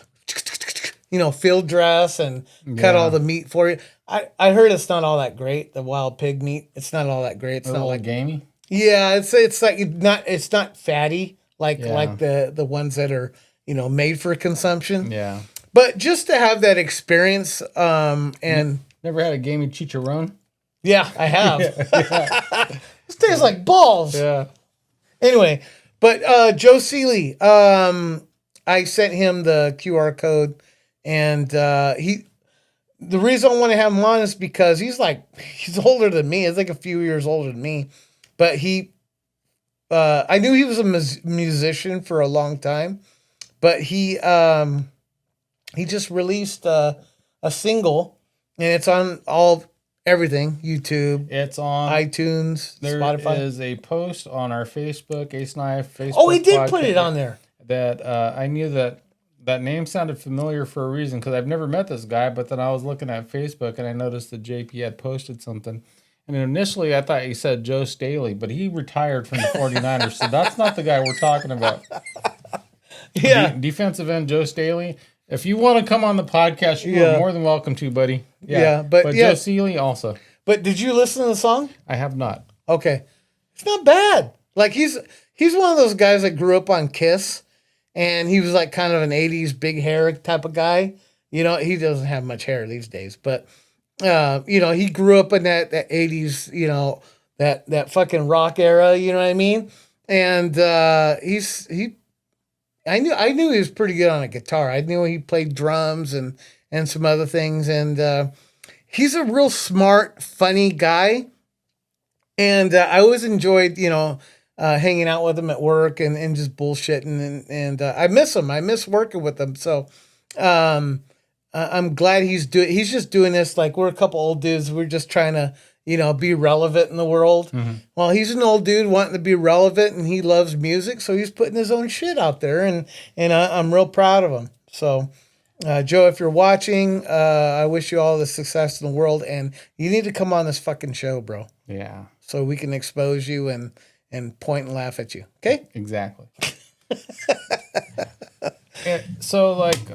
field dress and cut all the meat for you. I heard it's not all that great, the wild pig meat. It's not all that great. It's not like gamey. Yeah, it's like it's not fatty like the ones that are made for consumption. Yeah. But just to have that experience, and never had a gamey chicharron? Yeah, I have. This tastes like balls. Yeah. Anyway, but Joe Seeley, I sent him the QR code, and the reason I want to have him on is because he's older than me. He's like a few years older than me, but I knew he was a musician for a long time. But he just released a single, and it's on everything, YouTube. It's on iTunes, Spotify. There is a post on our Facebook, Ace and I Facebook. Oh, he did put it on there. That I knew that name sounded familiar for a reason because I've never met this guy. But then I was looking at Facebook and I noticed that JP had posted something. And initially I thought he said Joe Staley, but he retired from the 49ers, so that's not the guy we're talking about. Yeah. Defensive end Joe Staley. If you want to come on the podcast, you are more than welcome to, buddy. Yeah, but Joe Seeley also. But did you listen to the song? I have not. Okay, it's not bad. Like he's one of those guys that grew up on Kiss, and he was like kind of an '80s big hair type of guy. You know, he doesn't have much hair these days, but you know, he grew up in that '80s, you know, that fucking rock era. You know what I mean? And I knew he was pretty good on a guitar. I knew he played drums and some other things. And he's a real smart, funny guy. And I always enjoyed, you know, hanging out with him at work and just bullshitting. And I miss him. I miss working with him. So I'm glad he's just doing this. Like, we're a couple old dudes. We're just trying to, you know, be relevant in the world. Mm-hmm. Well, he's an old dude wanting to be relevant, and he loves music, so he's putting his own shit out there, and I'm real proud of him. So, Joe, if you're watching, I wish you all the success in the world, and you need to come on this fucking show, bro. Yeah. So we can expose you and point and laugh at you. Okay? Exactly. So, like,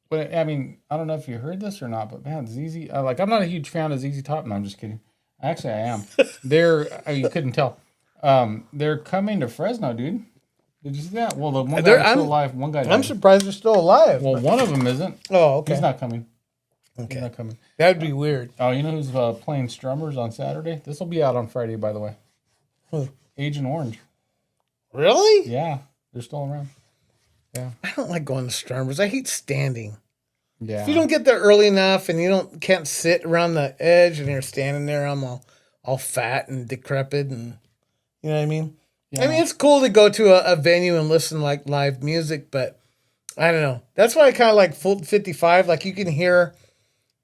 but I mean, I don't know if you heard this or not, but man, ZZ, like, I'm not a huge fan of ZZ Top. No, I'm just kidding. Actually, I am. You couldn't tell. They're coming to Fresno, dude. Did you see that? Well, the one guy's still alive. One guy died. I'm surprised they're still alive. Well, one of them isn't. Oh, okay. He's not coming. Okay. He's not coming. That'd be weird. Oh, you know who's playing Strummers on Saturday? This will be out on Friday, by the way. Who? Agent Orange. Really? Yeah. They're still around. Yeah. I don't like going to Strummers. I hate standing. Yeah. If you don't get there early enough and you can't sit around the edge and you're standing there, I'm all fat and decrepit, and you know what I mean? Yeah. I mean, it's cool to go to a venue and listen to like live music, but I don't know. That's why I kind of like full 55. Like, you can hear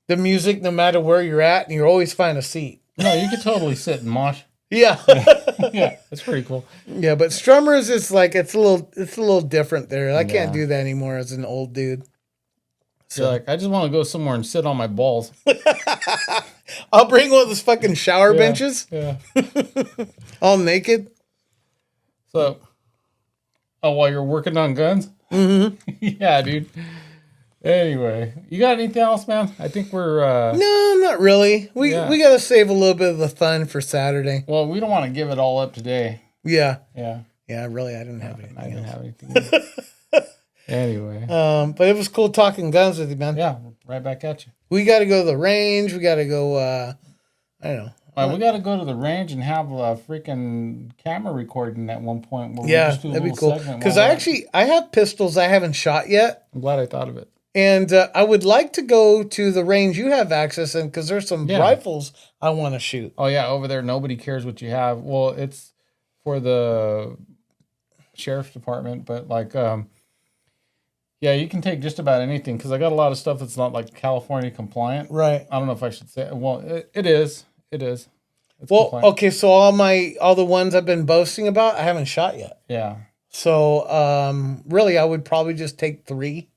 the music no matter where you're at, and you always find a seat. No, you could totally sit and mosh. Yeah. Yeah, that's pretty cool. Yeah, but Strummers is like, it's a little different there. I can't do that anymore as an old dude. So like, I just want to go somewhere and sit on my balls. I'll bring one of those fucking shower benches. Yeah. All naked. So, while you're working on guns? Mm-hmm. Yeah, dude. Anyway, you got anything else, man? I think we're... No, not really. We got to save a little bit of the fun for Saturday. Well, we don't want to give it all up today. Yeah. Yeah. Yeah, really, I didn't have anything I didn't have anything. Anyway. But it was cool talking guns with you, man. Yeah, right back at you. We got to go to the range. We got to go, I don't know. All right, we got to go to the range and have a freaking camera recording at one point. Where yeah, we just do that'd be cool. Because I have pistols I haven't shot yet. I'm glad I thought of it. And I would like to go to the range you have access in, because there's some rifles I want to shoot. Oh, yeah, over there, nobody cares what you have. Well, it's for the sheriff's department, but like, yeah, you can take just about anything, because I got a lot of stuff that's not like California compliant. Right. I don't know if I should say. Well, it is. It is. It's compliant. Okay, so all the ones I've been boasting about, I haven't shot yet. Yeah. So really, I would probably just take 3.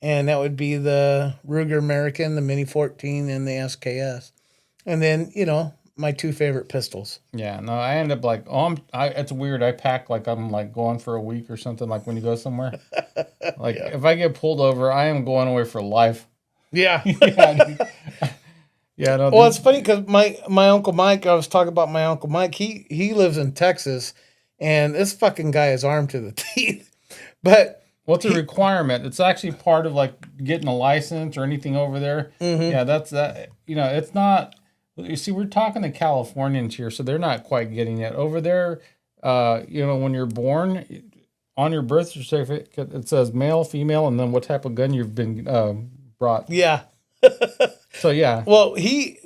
And that would be the Ruger American, the Mini 14, and the SKS. And then, you know, my 2 favorite pistols. Yeah, no, I end up like, it's weird. I pack like I'm like going for a week or something, like when you go somewhere. Like, if I get pulled over, I am going away for life. Yeah. Yeah, no. Well, it's funny because my Uncle Mike, I was talking about my Uncle Mike, he lives in Texas, and this fucking guy is armed to the teeth. But... What's a requirement? It's actually part of like getting a license or anything over there. Mm-hmm. Yeah, that's that. You know, it's not. You see, we're talking to Californians here, so they're not quite getting it over there. You know, when you're born, on your birth certificate it says male, female, and then what type of gun you've been brought. Yeah. So yeah. Well, he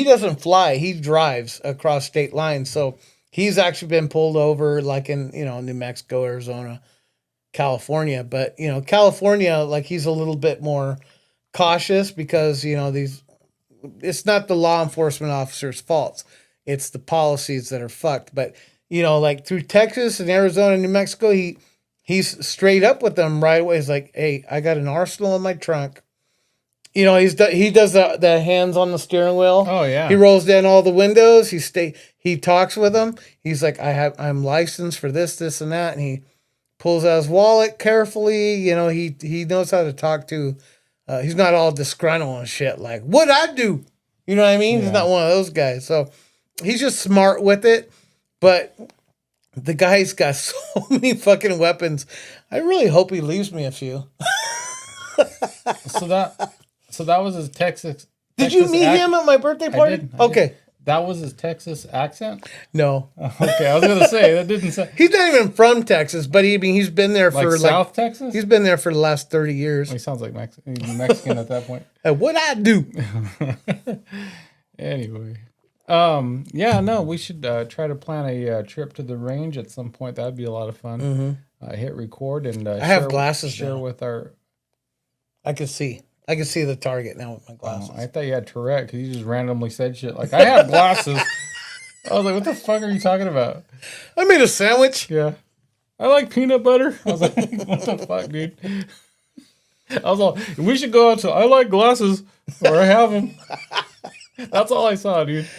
doesn't fly. He drives across state lines, so he's actually been pulled over, like in New Mexico, Arizona, California. But California, like, he's a little bit more cautious because it's not the law enforcement officer's faults, it's the policies that are fucked. But like through Texas and Arizona and New Mexico, he's straight up with them right away. He's like, hey, I got an arsenal in my trunk. He does the hands on the steering wheel. Oh yeah. He rolls down all the windows. He talks with them. He's like, I'm licensed for this, and that, and he pulls out his wallet carefully. You know, he knows how to talk to. He's not all disgruntled and shit. Like, what'd I do? You know what I mean? Yeah. He's not one of those guys. So he's just smart with it. But the guy's got so many fucking weapons. I really hope he leaves me a few. So that was his Texas. Did you meet him at my birthday party? I did. Okay. That was his Texas accent? No. Okay, I was going to say, that didn't say. He's not even from Texas, but he's been there for South Texas? He's been there for the last 30 years. He sounds like Mexican at that point. What'd I do? Anyway. We should try to plan a trip to the range at some point. That'd be a lot of fun. Hit record and I have glasses share now. with our... I can see the target now with my glasses. I thought you had Tourette because you just randomly said shit like, I have glasses. I was like, what the fuck are you talking about? I made a sandwich. Yeah. I like peanut butter. I was like, what the fuck, dude? I was like, we should go out to, I like glasses, or I have them. That's all I saw, dude.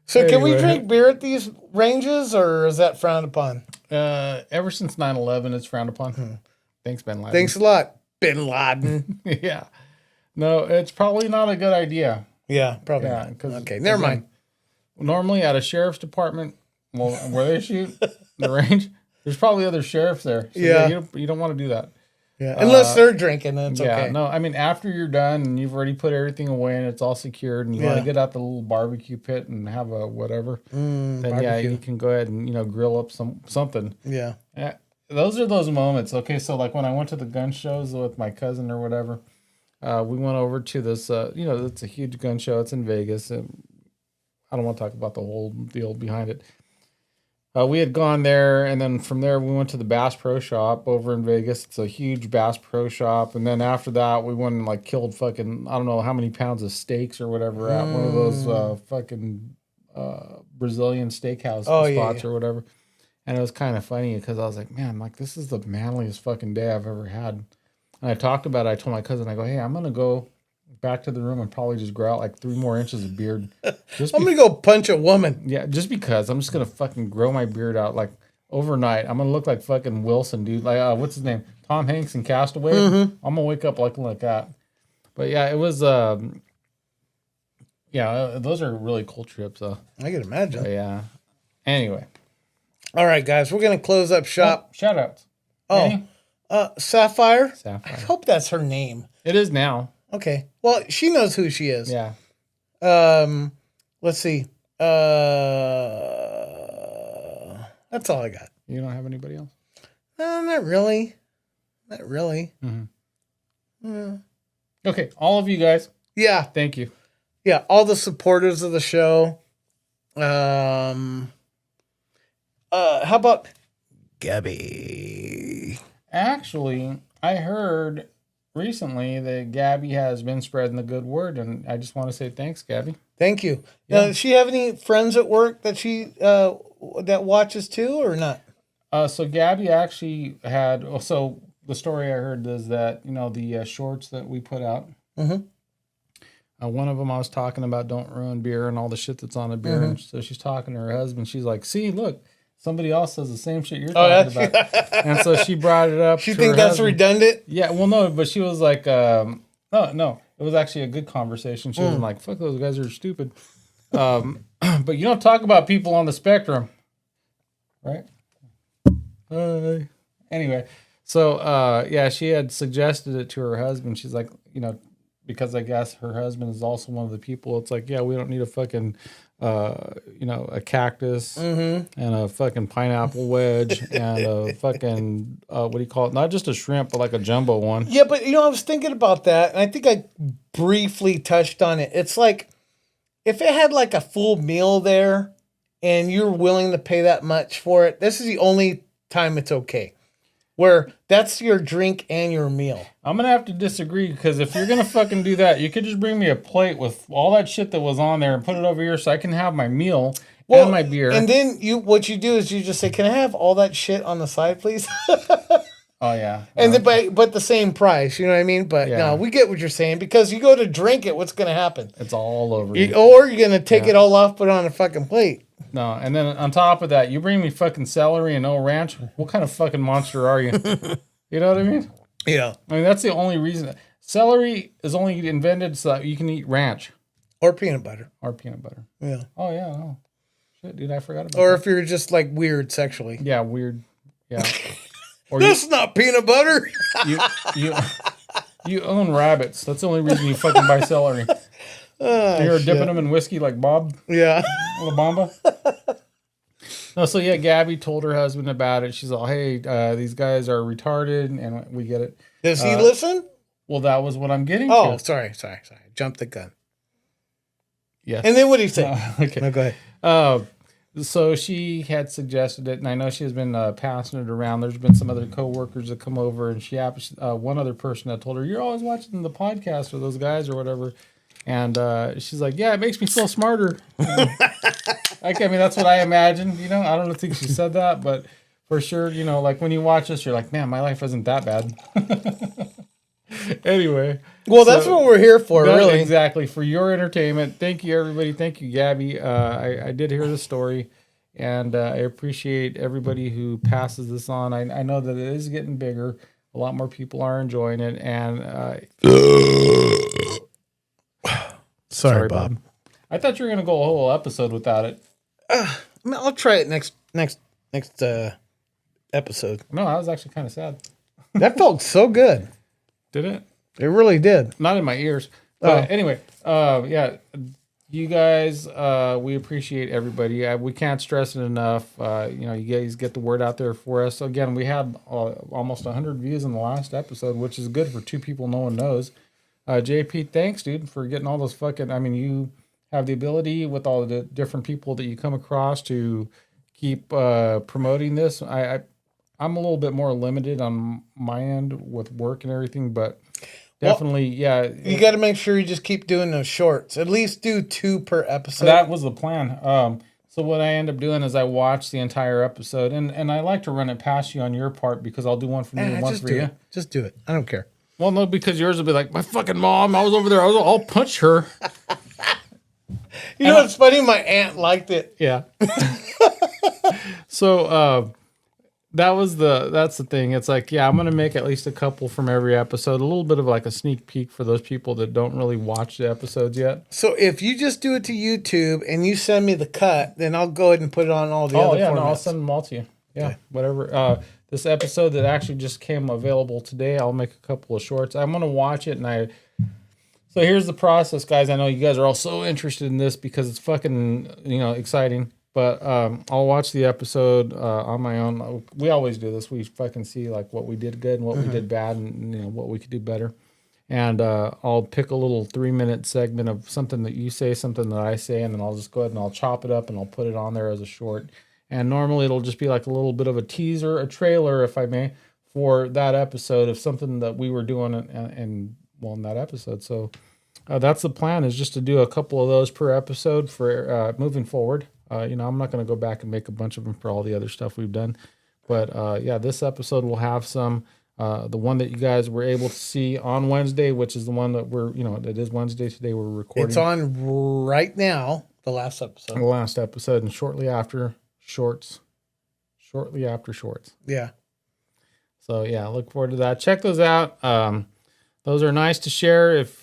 So can we drink beer at these ranges, or is that frowned upon? Ever since 9/11, it's frowned upon. Thanks, Ben Laden. Thanks a lot, Bin Laden. Yeah. No, it's probably not a good idea. Yeah, probably Yeah, not. 'cause Okay, never mind. Normally at a sheriff's department, where they shoot the range, there's probably other sheriffs there. So Yeah. you don't want to do that. Yeah, unless they're drinking, then it's okay. No, I mean, after you're done and you've already put everything away and it's all secured and you want to get out the little barbecue pit and have a whatever, then barbecue. you can go ahead and, grill up something. Yeah. Those are those moments. Okay, so like when I went to the gun shows with my cousin or whatever, we went over to this, it's a huge gun show. It's in Vegas. And I don't want to talk about the whole deal behind it. We had gone there, and then from there we went to the Bass Pro Shop over in Vegas. It's a huge Bass Pro Shop, and then after that we went and killed fucking I don't know how many pounds of steaks or whatever at one of those fucking Brazilian steakhouse spots or whatever. And it was kind of funny because I was like, man, this is the manliest fucking day I've ever had. And I talked about it. I told my cousin, I go, hey, I'm gonna go back to the room and probably just grow out 3 more inches of beard. I'm gonna go punch a woman. Yeah, just because I'm just gonna fucking grow my beard out overnight. I'm gonna look like fucking Wilson, dude. What's his name? Tom Hanks in Castaway. I'm gonna wake up looking like that. But yeah, it was. Those are really cool trips. I can imagine. But yeah. Anyway. All right, guys, we're gonna close up shop. Shout outs. Sapphire. Sapphire. I hope that's her name. It is now. Okay. Well, she knows who she is. Yeah. Let's see. That's all I got. You don't have anybody else? Not really. Not really. Okay, all of you guys. Yeah. Thank you. Yeah, all the supporters of the show. How about Gabby? Actually, I heard recently that Gabby has been spreading the good word, and I just want to say thanks, Gabby. Thank you. Yeah. Does she have any friends at work that she that watches too, or not? So Gabby actually had. So the story I heard is that the shorts that we put out. One of them I was talking about don't ruin beer and all the shit that's on the beer. And so she's talking to her husband. She's like, "See, look, somebody else says the same shit you're talking about." And so she brought it up. She think that's husband. redundant? Yeah, well, no, but she was like, no, it was actually a good conversation. She wasn't like, "Fuck, those guys are stupid." But you don't talk about people on the spectrum, right? Anyway, so she had suggested it to her husband. She's like, because I guess her husband is also one of the people. It's like, yeah, we don't need a fucking, a cactus and a fucking pineapple wedge and a fucking, what do you call it? Not just a shrimp, but like a jumbo one. Yeah, but I was thinking about that, and I think I briefly touched on it. It's like, if it had like a full meal there and you're willing to pay that much for it, this is the only time it's okay. Where that's your drink and your meal. I'm going to have to disagree because if you're going to fucking do that, you could just bring me a plate with all that shit that was on there and put it over here so I can have my meal and my beer. And then what you do is you just say, "Can I have all that shit on the side, please?" Oh, yeah. And then, but the same price, you know what I mean? But no, we get what you're saying because you go to drink it, what's going to happen? It's all over you. Or you're going to take it all off, put it on a fucking plate. No, and then on top of that, you bring me fucking celery and no ranch. What kind of fucking monster are you? You know what I mean? Yeah. I mean, that's the only reason. Celery is only invented so that you can eat ranch Or peanut butter. or peanut butter. Yeah. Oh, yeah. Oh. Shit, dude, I forgot about Or that. if you're just like weird sexually. Yeah, weird. Yeah. Or That's not peanut butter. you, you, you own rabbits. That's the only reason you fucking buy celery. Oh, You're shit. dipping them in whiskey like Bob Yeah. La Bamba. No, so yeah, Gabby told her husband about it. She's all, "Hey, these guys are retarded," and we get it. Does he listen? Well, that was what I'm getting Oh, to. sorry. Jumped the gun. Yeah. And then what did he say? Okay. No, go ahead. So she had suggested it, and I know she has been passing it around. There's been some other coworkers that come over, and she one other person that told her, "You're always watching the podcast or those guys or whatever," and she's like, "Yeah, it makes me feel smarter." I mean, that's what I imagined. You know, I don't think she said that, but for sure, you know, like when you watch this, you're like, "Man, my life isn't that bad." Anyway. Well, that's what we're here for, really. Exactly, for your entertainment. Thank you, everybody. Thank you, Gabby. I did hear the story, and I appreciate everybody who passes this on. I know that it is getting bigger. A lot more people are enjoying it, and Sorry, Bob. I thought you were going to go a whole episode without it. I'll try it next episode. No, I was actually kind of sad. That felt so good. Did it? It really did. Not in my ears. But anyway, yeah, you guys, we appreciate everybody. We can't stress it enough. You know, you guys get the word out there for us. So again, we had almost 100 views in the last episode, which is good for two people no one knows. JP, thanks, dude, for getting all those fucking... I mean, you have the ability with all the different people that you come across to keep promoting this. I'm a little bit more limited on my end with work and everything, but definitely, yeah. You got to make sure you just keep doing those shorts. At least do 2 per episode. That was the plan. So what I end up doing is I watch the entire episode, and I like to run it past you on your part because I'll do one for me and one for you. Just do it. I don't care. Well, no, because yours will be like, my fucking mom, I was over there, I'll punch her. You know what's funny? My aunt liked it. Yeah. So that's the thing. It's like, yeah, I'm gonna make at least a couple from every episode, a little bit of like a sneak peek for those people that don't really watch the episodes yet. So if you just do it to YouTube and you send me the cut, then I'll go ahead and put it on all the other formats. No, I'll send them all to you. Yeah, okay. Whatever. This episode that actually just came available today, I'll make a couple of shorts. I'm gonna watch it, so here's the process, guys. I know you guys are all so interested in this because it's fucking, exciting. But I'll watch the episode on my own. We always do this. We fucking see like what we did good and what we did bad, and what we could do better. And I'll pick a little 3-minute segment of something that you say, something that I say, and then I'll just go ahead and I'll chop it up and I'll put it on there as a short. And normally it'll just be like a little bit of a teaser, a trailer, if I may, for that episode of something that we were doing in that episode. So that's the plan, is just to do a couple of those per episode for moving forward. I'm not going to go back and make a bunch of them for all the other stuff we've done. But this episode will have some. The one that you guys were able to see on Wednesday, which is the one that it is Wednesday today, we're recording. It's on right now, the last episode. The last episode, and shortly after shorts. Yeah. So, yeah, look forward to that. Check those out. Those are nice to share if,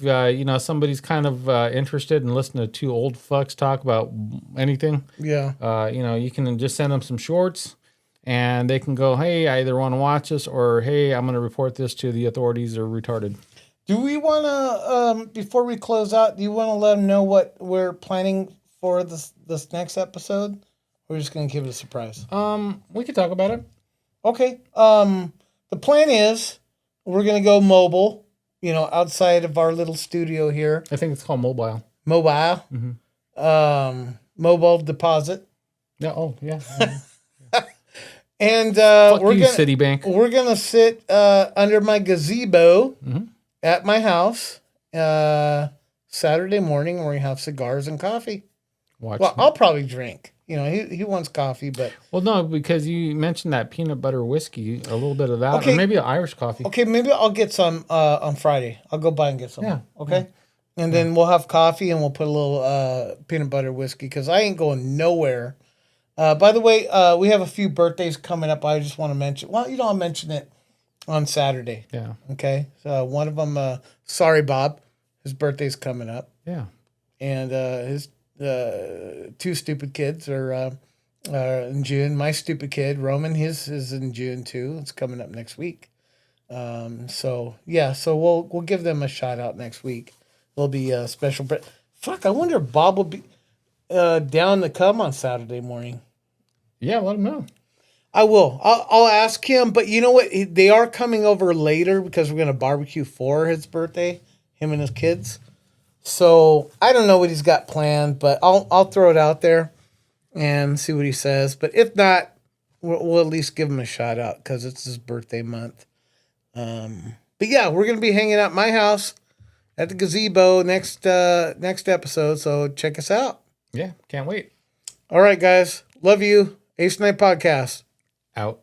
somebody's kind of interested in listening to two old fucks talk about anything. Yeah. You can just send them some shorts, and they can go, hey, I either want to watch this, or, hey, I'm going to report this to the authorities, they're retarded. Do we want to, before we close out, do you want to let them know what we're planning for this next episode? Or we're just going to keep it a surprise? We could talk about it. Okay. The plan is we're going to go mobile. Outside of our little studio here. I think it's called mobile. Mobile. Mm-hmm. Mobile deposit. Yeah. Oh, yeah. And we're gonna Citibank. We're gonna sit under my gazebo at my house Saturday morning, where we have cigars and coffee. I'll probably drink. He wants coffee, but... Well, no, because you mentioned that peanut butter whiskey, a little bit of that, or maybe an Irish coffee. Okay, maybe I'll get some on Friday. I'll go buy and get some. Yeah. Okay? Yeah. And then we'll have coffee and we'll put a little peanut butter whiskey, because I ain't going nowhere By the way, we have a few birthdays coming up. I just want to mention. Well, I'll mention it on Saturday. Yeah. Okay. So one of them, sorry, Bob, his birthday's coming up, Yeah. and his two stupid kids are in June. My stupid kid, Roman, his is in June too. It's coming up next week. So yeah, so we'll give them a shout out next week. There'll be a special. Fuck, I wonder if Bob will be down to come on Saturday morning. Yeah, let him know. I will. I'll ask him. But you know what? They are coming over later because we're gonna barbecue for his birthday, him and his kids. So I don't know what he's got planned, but I'll throw it out there and see what he says. But if not, we'll at least give him a shout out because it's his birthday month. But yeah, we're gonna be hanging out at my house at the gazebo next episode. So check us out. Yeah, can't wait. All right, guys. Love you. Ace Night Podcast. Out.